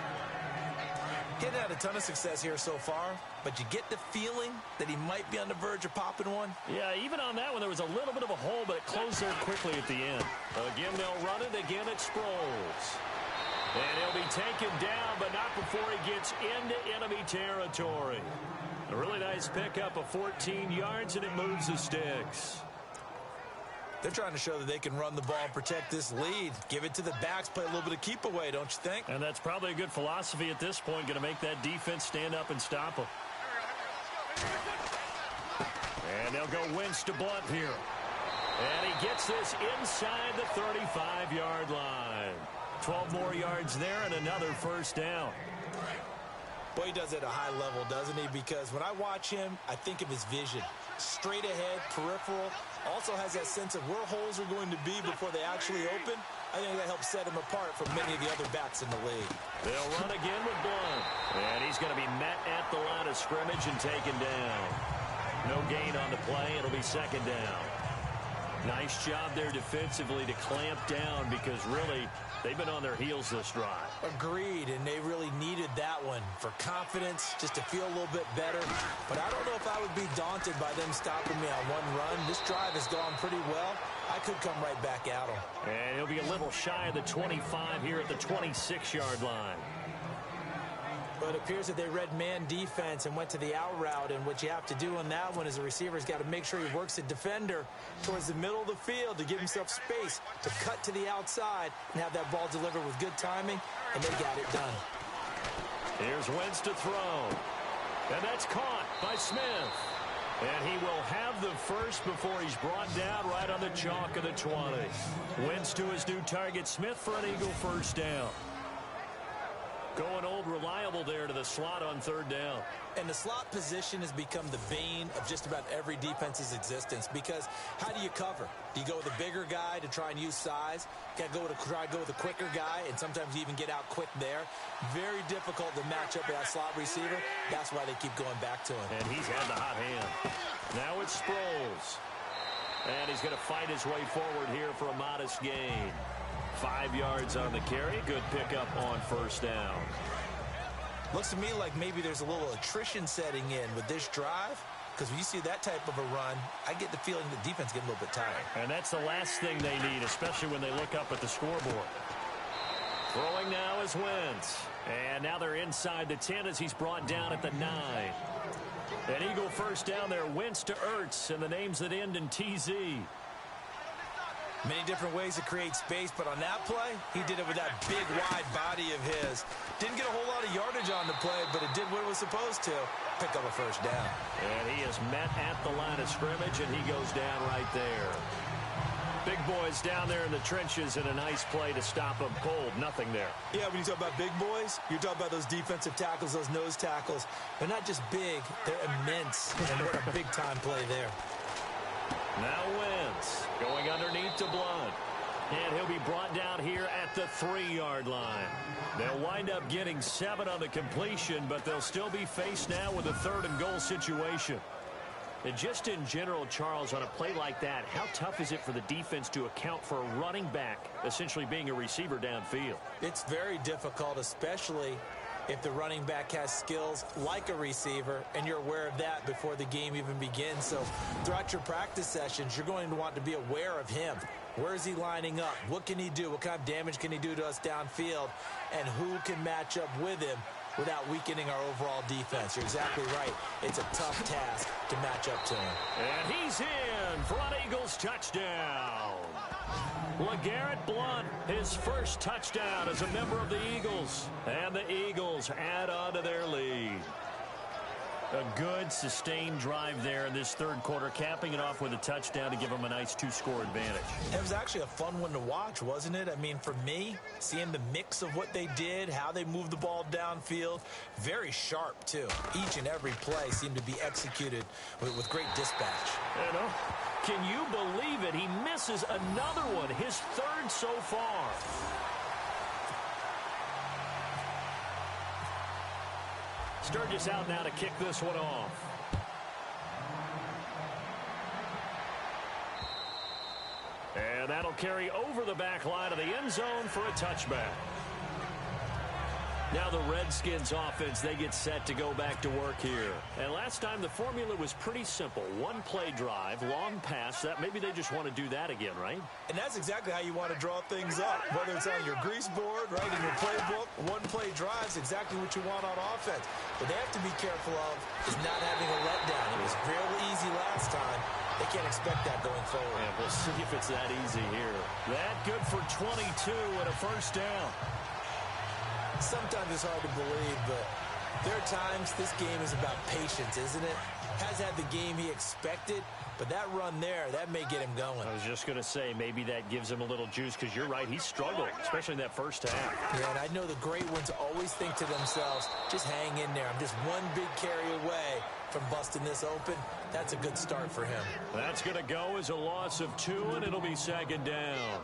Getting had a ton of success here so far, but you get the feeling that he might be on the verge of popping one. Yeah, even on that one, there was a little bit of a hole, but it closed there quickly at the end. Again, they'll run it. Again, it's Sproles. And he'll be taken down, but not before he gets into enemy territory. A really nice pickup of 14 yards, and it moves the sticks. They're trying to show that they can run the ball and protect this lead. Give it to the backs, play a little bit of keep away, don't you think? And that's probably a good philosophy at this point, going to make that defense stand up and stop them. And they'll go Wentz to Blunt here. And he gets this inside the 35-yard line. 12 more yards there and another first down. Boy, he does it at a high level, doesn't he? Because when I watch him, I think of his vision. Straight ahead, peripheral. Also has that sense of where holes are going to be before they actually open. I think that helps set him apart from many of the other backs in the league. They'll run again with Blunt. And he's going to be met at the line of scrimmage and taken down. No gain on the play. It'll be 2nd down. Nice job there defensively to clamp down because really they've been on their heels this drive. Agreed, and they really needed that one for confidence, just to feel a little bit better. But I don't know if I would be daunted by them stopping me on one run. This drive has gone pretty well. I could come right back at them. And he'll be a little shy of the 25 here at the 26-yard line. But it appears that they read man defense and went to the out route. And what you have to do on that one is the receiver's got to make sure he works the defender towards the middle of the field to give himself space to cut to the outside and have that ball delivered with good timing, and they got it done. Here's Wentz to throw. And that's caught by Smith. And he will have the first before he's brought down right on the chalk of the 20. Wentz to his new target, Smith, for an Eagle first down. Going old reliable there to the slot on third down. And the slot position has become the bane of just about every defense's existence because how do you cover? Do you go with a bigger guy to try and use size? Got to try to go with a quicker guy, and sometimes you even get out quick there. Very difficult to match up with that slot receiver. That's why they keep going back to him. And he's had the hot hand. Now it's Sproles. And he's going to fight his way forward here for a modest gain. 5 yards on the carry. Good pickup on first down. Looks to me like maybe there's a little attrition setting in with this drive. Because when you see that type of a run, I get the feeling the defense getting a little bit tired. And that's the last thing they need, especially when they look up at the scoreboard. Throwing now is Wentz. And now they're inside the 10 as he's brought down at the 9. An Eagle first down there. Wentz to Ertz, and the names that end in TZ. Many different ways to create space, but on that play, he did it with that big, wide body of his. Didn't get a whole lot of yardage on the play, but it did what it was supposed to. Pick up a first down. And he is met at the line of scrimmage, and he goes down right there. Big boys down there in the trenches, and a nice play to stop them cold. Nothing there. Yeah, when you talk about big boys, you're talking about those defensive tackles, those nose tackles. They're not just big, they're immense. And what a big-time play there. Now Wentz going underneath to Blunt. And he'll be brought down here at the 3-yard line. They'll wind up getting 7 on the completion, but they'll still be faced now with a 3rd and goal situation. And just in general, Charles, on a play like that, how tough is it for the defense to account for a running back essentially being a receiver downfield? It's very difficult, especially if the running back has skills like a receiver, and you're aware of that before the game even begins. So throughout your practice sessions, you're going to want to be aware of him. Where is he lining up? What can he do? What kind of damage can he do to us downfield? And who can match up with him without weakening our overall defense? You're exactly right. It's a tough task to match up to him. And he's in for an Eagles touchdown. LeGarrette Blunt, his first touchdown as a member of the Eagles. And the Eagles add on to their lead. A good, sustained drive there in this 3rd quarter, capping it off with a touchdown to give them a nice 2-score advantage. It was actually a fun one to watch, wasn't it? I mean, for me, seeing the mix of what they did, how they moved the ball downfield, very sharp, too. Each and every play seemed to be executed with great dispatch. You know, can you believe it? He misses another one, his 3rd so far. Sturgis out now to kick this one off. And that'll carry over the back line of the end zone for a touchback. Now the Redskins offense, they get set to go back to work here. And last time the formula was pretty simple. 1-play drive, long pass. That maybe they just want to do that again, right? And that's exactly how you want to draw things up. Whether it's on your grease board, right, in your playbook, 1-play drive is exactly what you want on offense. What they have to be careful of is not having a letdown. It was real easy last time. They can't expect that going forward. And we'll see if it's that easy here. That good for 22 and a first down. Sometimes it's hard to believe, but there are times this game is about patience, isn't it? Has had the game he expected, but that run there, that may get him going. I was just going to say, maybe that gives him a little juice, because you're right, he struggled, especially in that first half. Yeah, and I know the great ones always think to themselves, just hang in there. I'm just one big carry away from busting this open. That's a good start for him. That's going to go as a loss of 2, and it'll be 2nd down.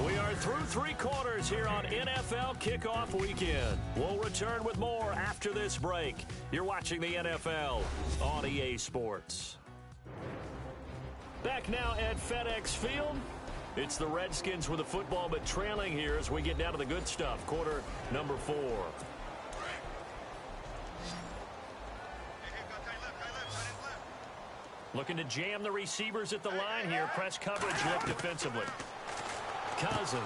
We are through 3 quarters here on NFL Kickoff Weekend. We'll return with more after this break. You're watching the NFL on EA Sports. Back now at FedEx Field. It's the Redskins with the football, but trailing here as we get down to the good stuff. Quarter number 4. Looking to jam the receivers at the line here. Press coverage look defensively. Cousins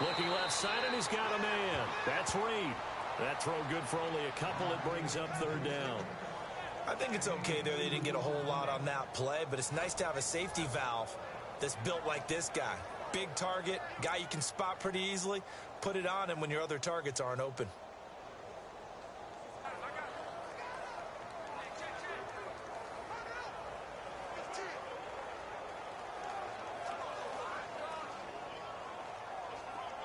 looking left side, and he's got a man. That's Reed. That throw good for only a couple. It brings up 3rd down. I think it's okay there. They didn't get a whole lot on that play, but it's nice to have a safety valve that's built like this guy. Big target, guy you can spot pretty easily. Put it on him when your other targets aren't open.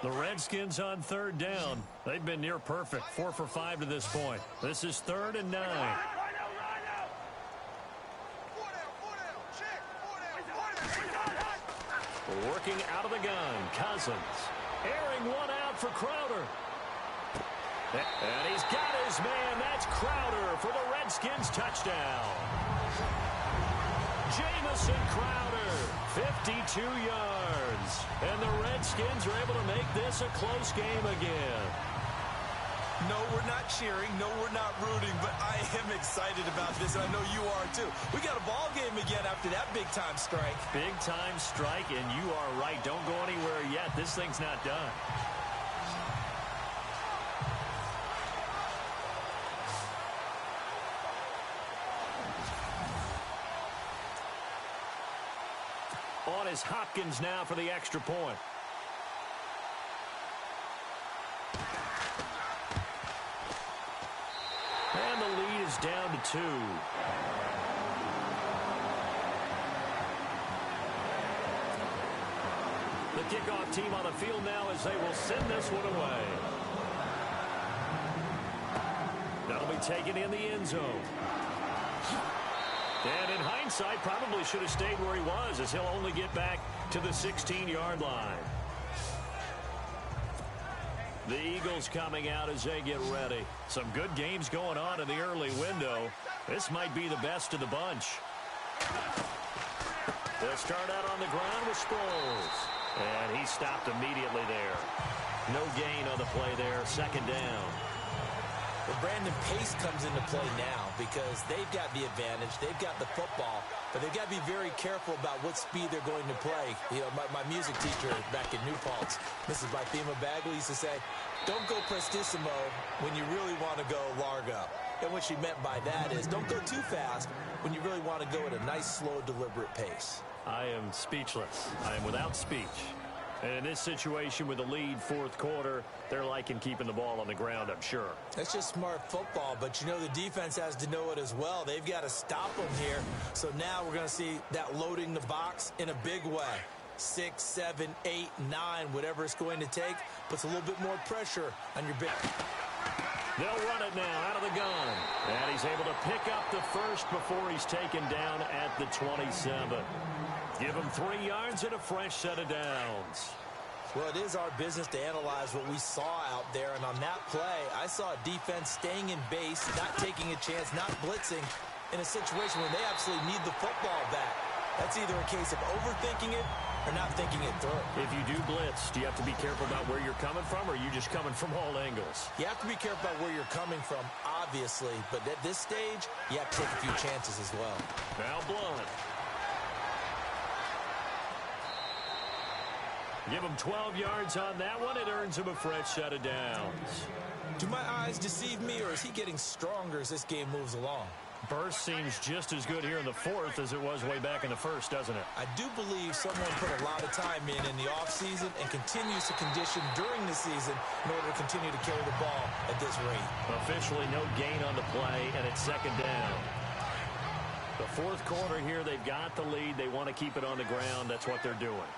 The Redskins on 3rd down. They've been near perfect. 4 for 5 to this point. This is 3rd and 9. Working out of the gun. Cousins. Airing one out for Crowder. And he's got his man. That's Crowder for the Redskins touchdown. Jamison Crowder, 52 yards. And the Redskins are able to make this a close game again. No, we're not cheering. No, we're not rooting. But I am excited about this, and I know you are too. We got a ball game again after that big-time strike. Big-time strike, and you are right. Don't go anywhere yet. This thing's not done. On is Hopkins now for the extra point. is down to 2. The kickoff team on the field now as they will send this one away. That'll be taken in the end zone. And in hindsight, probably should have stayed where he was, as he'll only get back to the 16-yard line. The Eagles coming out as they get ready. Some good games going on in the early window. This might be the best of the bunch. They'll start out on the ground with Sproles. And he stopped immediately there. No gain on the play there. Second down. Well, Brandon, pace comes into play now because they've got the advantage. They've got the football, but they've got to be very careful about what speed they're going to play. You know, my music teacher back in New Paltz, Mrs. Bythema Bagley, used to say, don't go prestissimo when you really want to go largo. And what she meant by that is don't go too fast when you really want to go at a nice, slow, deliberate pace. I am speechless. I am without speech. And in this situation with the lead fourth quarter, they're liking keeping the ball on the ground, I'm sure. That's just smart football, but you know the defense has to know it as well. They've got to stop them here. So now we're going to see that loading the box in a big way. 6, 7, 8, 9, whatever it's going to take, puts a little bit more pressure on your big. They'll run it now out of the gun. And he's able to pick up the first before he's taken down at the 27. Give him 3 yards and a fresh set of downs. Well, it is our business to analyze what we saw out there. And on that play, I saw a defense staying in base, not taking a chance, not blitzing in a situation where they absolutely need the football back. That's either a case of overthinking it or not thinking it through. If you do blitz, do you have to be careful about where you're coming from, or are you just coming from all angles? You have to be careful about where you're coming from, obviously. But at this stage, you have to take a few chances as well. Now Blunt. Give him 12 yards on that one. It earns him a fresh set of downs. Do my eyes deceive me, or is he getting stronger as this game moves along? Burst seems just as good here in the fourth as it was way back in the first, doesn't it? I do believe someone put a lot of time in the offseason and continues to condition during the season in order to continue to carry the ball at this rate. Officially no gain on the play, and it's second down. The fourth quarter here, they've got the lead. They want to keep it on the ground. That's what they're doing.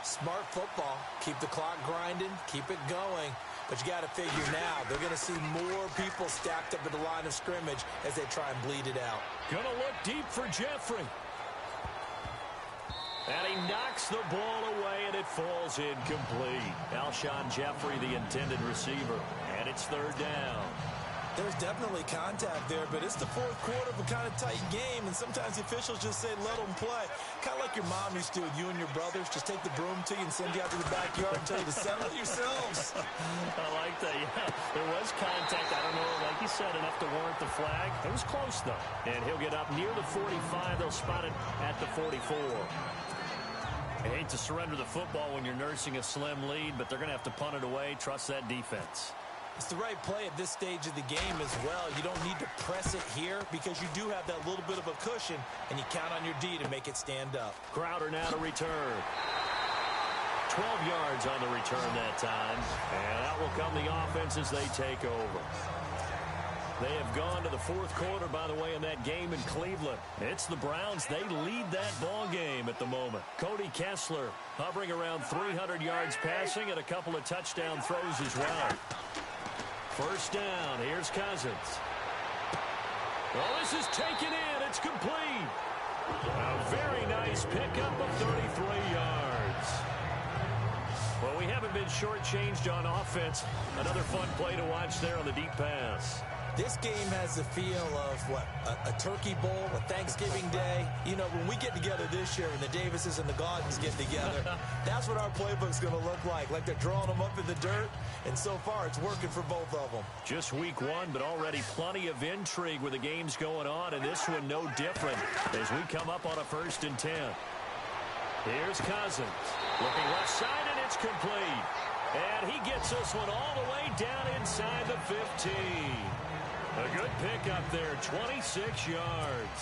Smart football. Keep the clock grinding. Keep it going. But you got to figure now, they're going to see more people stacked up at the line of scrimmage as they try and bleed it out. Going to look deep for Jeffrey. And he knocks the ball away, and it falls incomplete. Alshon Jeffrey, the intended receiver. And it's third down. There's definitely contact there, but it's the fourth quarter of a kind of tight game, and sometimes the officials just say, let them play. Kind of like your mom used to with you and your brothers. Just take the broom to you and send you out to the backyard and tell you to settle it yourselves. I like that, yeah. There was contact. I don't know, like you said, enough to warrant the flag. It was close, though. And he'll get up near the 45. They'll spot it at the 44. I hate to surrender the football when you're nursing a slim lead, but they're going to have to punt it away. Trust that defense. It's the right play at this stage of the game as well. You don't need to press it here because you do have that little bit of a cushion, and you count on your D to make it stand up. Crowder now to return. 12 yards on the return that time. And out will come the offense as they take over. They have gone to the fourth quarter, by the way, in that game in Cleveland. It's the Browns. They lead that ball game at the moment. Cody Kessler hovering around 300 yards passing and a couple of touchdown throws as well. First down. Here's Cousins. Well, this is taken in. It's complete. A very nice pickup of 33 yards. Well, we haven't been shortchanged on offense. Another fun play to watch there on the deep pass. This game has the feel of, what, a turkey bowl, a Thanksgiving day. You know, when we get together this year and the Davises and the Gaughtons get together, that's what our playbook's going to look like. Like they're drawing them up in the dirt, and so far it's working for both of them. Just week one, but already plenty of intrigue with the games going on, and this one no different as we come up on a 1st and 10. Here's Cousins. Looking left side, and it's complete. And he gets this one all the way down inside the 15. A good pickup there, 26 yards.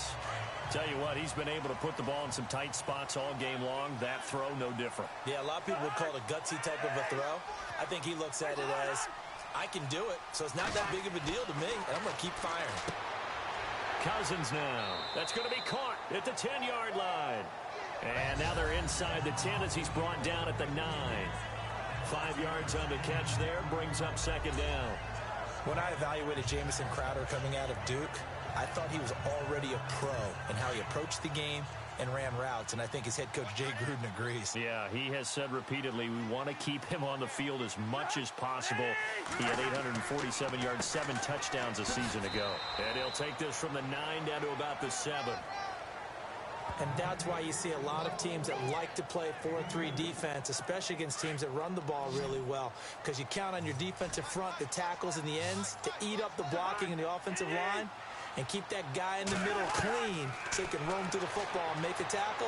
Tell you what, he's been able to put the ball in some tight spots all game long. That throw, no different. Yeah, a lot of people would call it a gutsy type of a throw. I think he looks at it as, I can do it, so it's not that big of a deal to me, and I'm going to keep firing. Cousins now. That's going to be caught at the 10-yard line. And now they're inside the 10 as he's brought down at the 9. 5 yards on the catch there, brings up second down. When I evaluated Jamison Crowder coming out of Duke, I thought he was already a pro in how he approached the game and ran routes, and I think his head coach Jay Gruden agrees. Yeah, he has said repeatedly we want to keep him on the field as much as possible. He had 847 yards, 7 touchdowns a season ago. And he'll take this from the 9 down to about the 7. And that's why you see a lot of teams that like to play 4-3 defense, especially against teams that run the ball really well, because you count on your defensive front, the tackles and the ends, to eat up the blocking in the offensive line and keep that guy in the middle clean so he can roam through the football and make a tackle.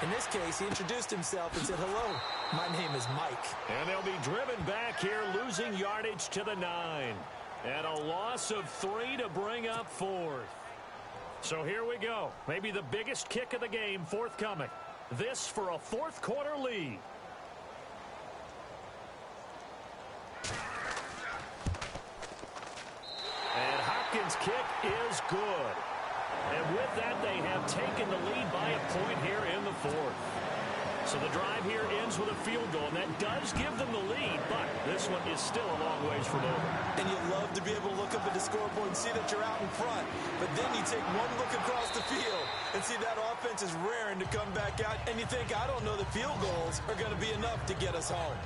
In this case, he introduced himself and said, "Hello, my name is Mike." And they'll be driven back here, losing yardage to the 9. And a loss of 3 to bring up 4th. So here we go. Maybe the biggest kick of the game forthcoming. This for a fourth quarter lead. And Hopkins' kick is good. And with that, they have taken the lead by a point here in the 4th. So the drive here ends with a field goal, and that does give them the lead, but this one is still a long ways from over. And you love to be able to look up at the scoreboard and see that you're out in front, but then you take one look across the field and see that offense is raring to come back out, and you think, I don't know, the field goals are going to be enough to get us home.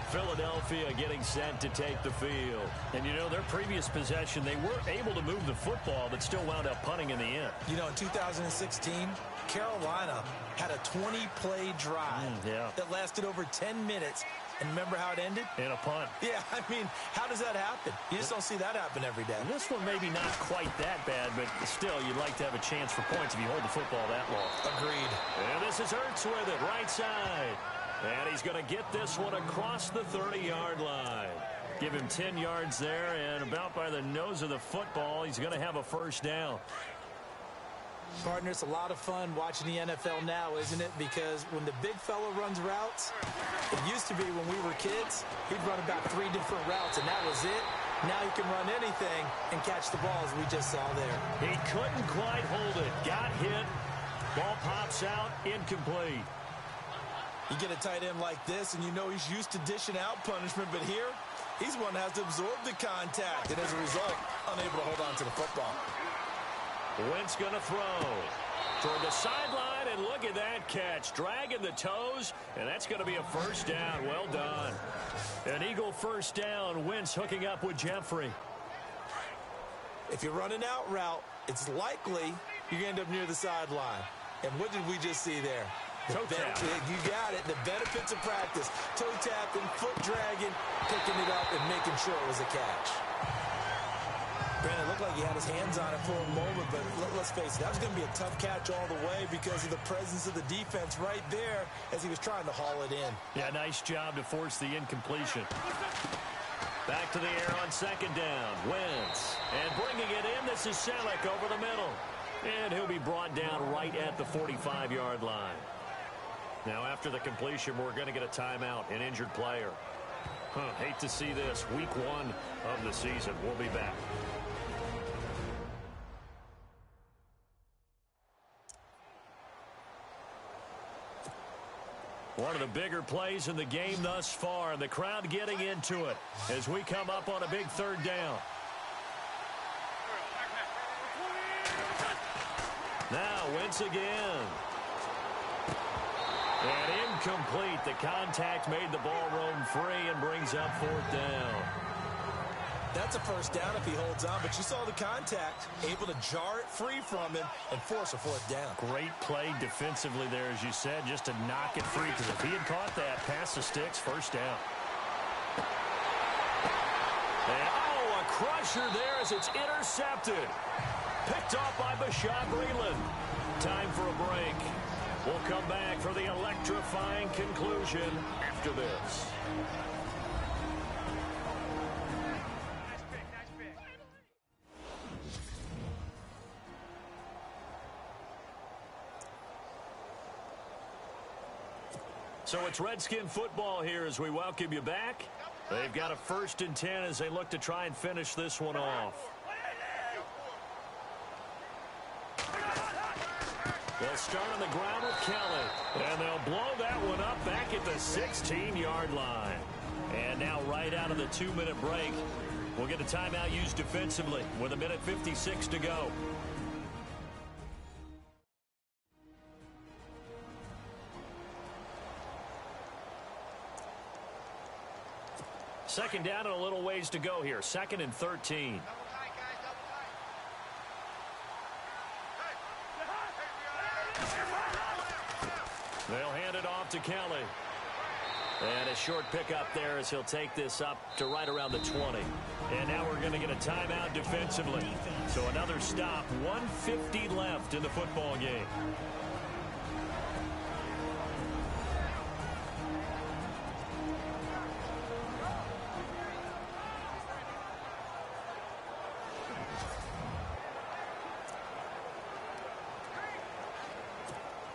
Philadelphia getting set to take the field. And, you know, their previous possession, they were able to move the football, but still wound up punting in the end. You know, in 2016, Carolina had a 20-play drive that lasted over 10 minutes. And remember how it ended? In a punt. Yeah, I mean, how does that happen? You just don't see that happen every day. And this one maybe not quite that bad, but still, you'd like to have a chance for points if you hold the football that long. Agreed. And this is Ertz with it, right side. And he's going to get this one across the 30-yard line. Give him 10 yards there, and about by the nose of the football, he's going to have a first down. Partner, it's a lot of fun watching the NFL now, isn't it? Because when the big fella runs routes, it used to be when we were kids, he'd run about 3 different routes, and that was it. Now he can run anything and catch the ball, as we just saw there. He couldn't quite hold it. Got hit. Ball pops out, incomplete. You get a tight end like this, and you know he's used to dishing out punishment, but here, he's one that has to absorb the contact, and as a result, unable to hold on to the football. Wentz going to throw toward the sideline, and look at that catch. Dragging the toes, and that's going to be a first down. Well done. An Eagle first down. Wentz hooking up with Jeffrey. If you're running out route, it's likely you're going to end up near the sideline. And what did we just see there? Toe tap. You got it. The benefits of practice. Toe tapping, foot dragging, picking it up, and making sure it was a catch. Brandon, it looked like he had his hands on it for a moment, but let's face it, that was going to be a tough catch all the way because of the presence of the defense right there as he was trying to haul it in. Yeah, nice job to force the incompletion. Back to the air on second down. Wentz. And bringing it in, this is Selleck over the middle. And he'll be brought down right at the 45-yard line. Now, after the completion, we're going to get a timeout, an injured player. Hate to see this. Week 1 of the season. We'll be back. One of the bigger plays in the game thus far, and the crowd getting into it as we come up on a big third down. Now, Wentz again. And incomplete. The contact made the ball roam free and brings up fourth down. That's a first down if he holds on, but you saw the contact, able to jar it free from him and force a fourth down. Great play defensively there, as you said, just to knock it free, because if he had caught that, past the sticks, first down. And, a crusher there as it's intercepted. Picked off by Bashaud Breeland. Time for a break. We'll come back for the electrifying conclusion after this. So it's Redskin football here as we welcome you back. They've got a 1st and 10 as they look to try and finish this one off. They'll start on the ground with Kelly. And they'll blow that one up back at the 16-yard line. And now right out of the 2-minute break, we'll get a timeout used defensively with 1:56 to go. Second down and a little ways to go here. 2nd and 13. They'll hand it off to Kelly. And a short pickup there as he'll take this up to right around the 20. And now we're going to get a timeout defensively. So another stop. 1:50 left in the football game.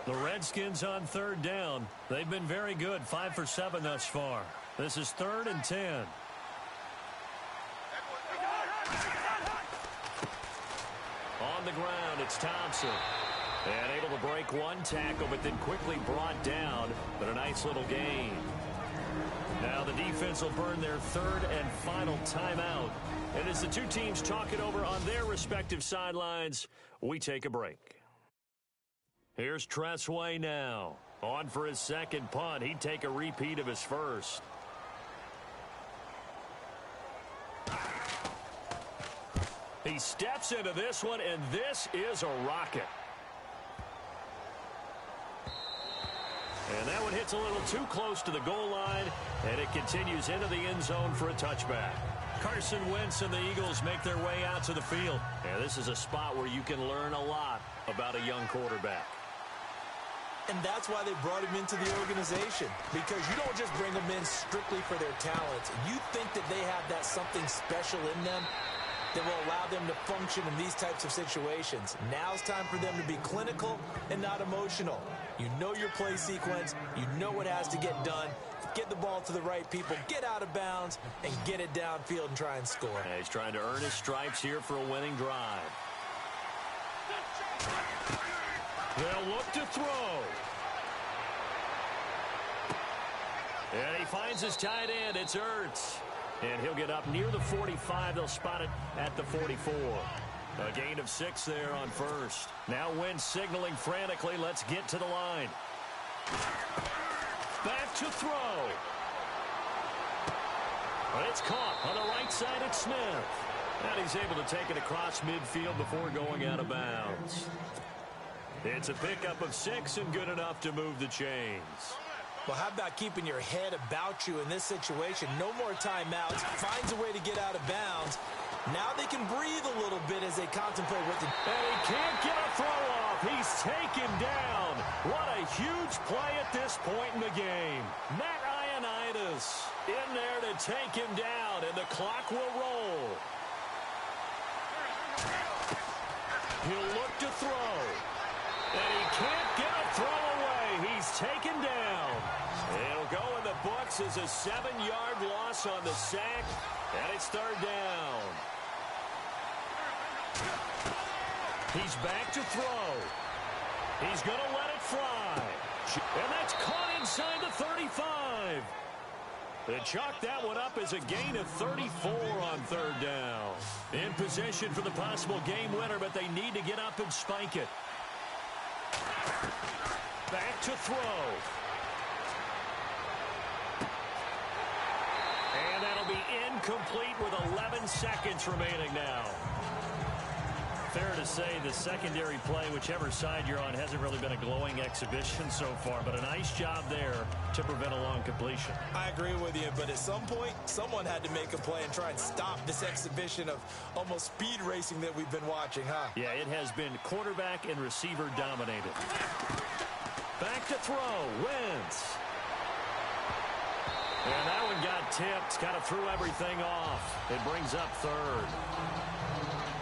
The Redskins on 3rd down. They've been very good, 5 for 7 thus far. This is 3rd and 10. On the ground, it's Thompson. And able to break one tackle, but then quickly brought down. But a nice little gain. Now the defense will burn their 3rd and final timeout. And as the two teams talk it over on their respective sidelines, we take a break. Here's Tressway now. On for his second punt. He'd take a repeat of his first. He steps into this one, and this is a rocket. And that one hits a little too close to the goal line, and it continues into the end zone for a touchback. Carson Wentz and the Eagles make their way out to the field. And this is a spot where you can learn a lot about a young quarterback. And that's why they brought him into the organization, because you don't just bring them in strictly for their talents. You think that they have that something special in them that will allow them to function in these types of situations. Now it's time for them to be clinical and not emotional. You know your play sequence. You know what has to get done. Get the ball to the right people, get out of bounds, and get it downfield and try and score. And he's trying to earn his stripes here for a winning drive. They'll look to throw. And he finds his tight end. It's Ertz. And he'll get up near the 45. They'll spot it at the 44. A gain of 6 there on first. Now Wentz signaling frantically. Let's get to the line. Back to throw. But it's caught on the right side at Smith. And he's able to take it across midfield before going out of bounds. It's a pickup of 6 and good enough to move the chains. Well, how about keeping your head about you in this situation? No more timeouts. Finds a way to get out of bounds. Now they can breathe a little bit as they contemplate what to do. And he can't get a throw off. He's taken down. What a huge play at this point in the game. Matt Ioannidis in there to take him down, and the clock will roll. He'll look to throw. And he can't get a throw away. He's taken down. It'll go in the books as a 7-yard loss on the sack, and it's 3rd down. He's back to throw. He's going to let it fly. And that's caught inside the 35. They chalk that one up as a gain of 34 on 3rd down. In position for the possible game winner, but they need to get up and spike it. Back to throw. And that'll be incomplete with 11 seconds remaining now. Fair to say the secondary play, whichever side you're on, hasn't really been a glowing exhibition so far, but a nice job there to prevent a long completion. I agree with you, but at some point, someone had to make a play and try and stop this exhibition of almost speed racing that we've been watching, huh? Yeah, it has been quarterback and receiver dominated. Back to throw. Wentz. And that one got tipped. Kind of threw everything off. It brings up 3rd.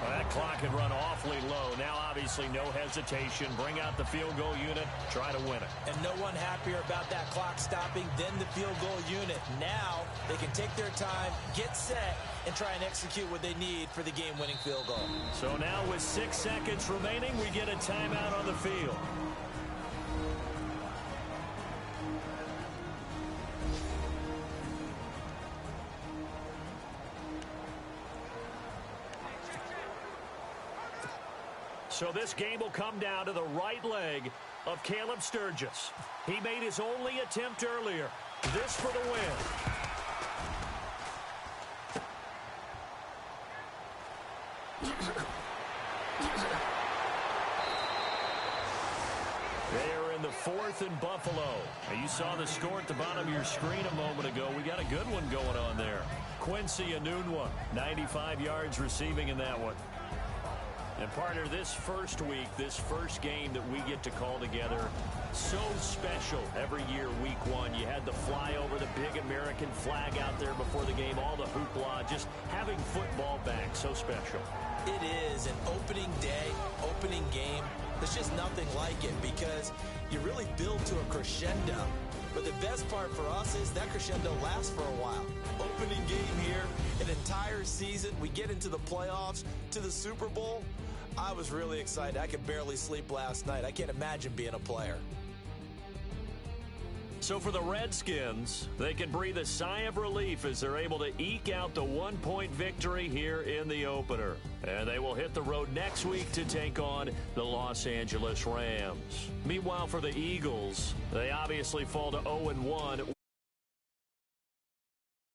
Well, that clock had run awfully low. Now, obviously, no hesitation. Bring out the field goal unit. Try to win it. And no one happier about that clock stopping than the field goal unit. Now, they can take their time, get set, and try and execute what they need for the game-winning field goal. So now with 6 seconds remaining, we get a timeout on the field. So this game will come down to the right leg of Caleb Sturgis. He made his only attempt earlier. This for the win. They are in the 4th and Buffalo. Now, you saw the score at the bottom of your screen a moment ago. We got a good one going on there. Quincy Enunwa, 95 yards receiving in that one. And partner, this first week, this first game that we get to call together, so special every year, week 1. You had the flyover, the big American flag out there before the game, all the hoopla, just having football back, so special. It is an opening day, opening game. There's just nothing like it because you really build to a crescendo. But the best part for us is that crescendo lasts for a while. Opening game here, an entire season. We get into the playoffs, to the Super Bowl. I was really excited. I could barely sleep last night. I can't imagine being a player. So for the Redskins, they can breathe a sigh of relief as they're able to eke out the 1-point victory here in the opener. And they will hit the road next week to take on the Los Angeles Rams. Meanwhile, for the Eagles, they obviously fall to 0-1.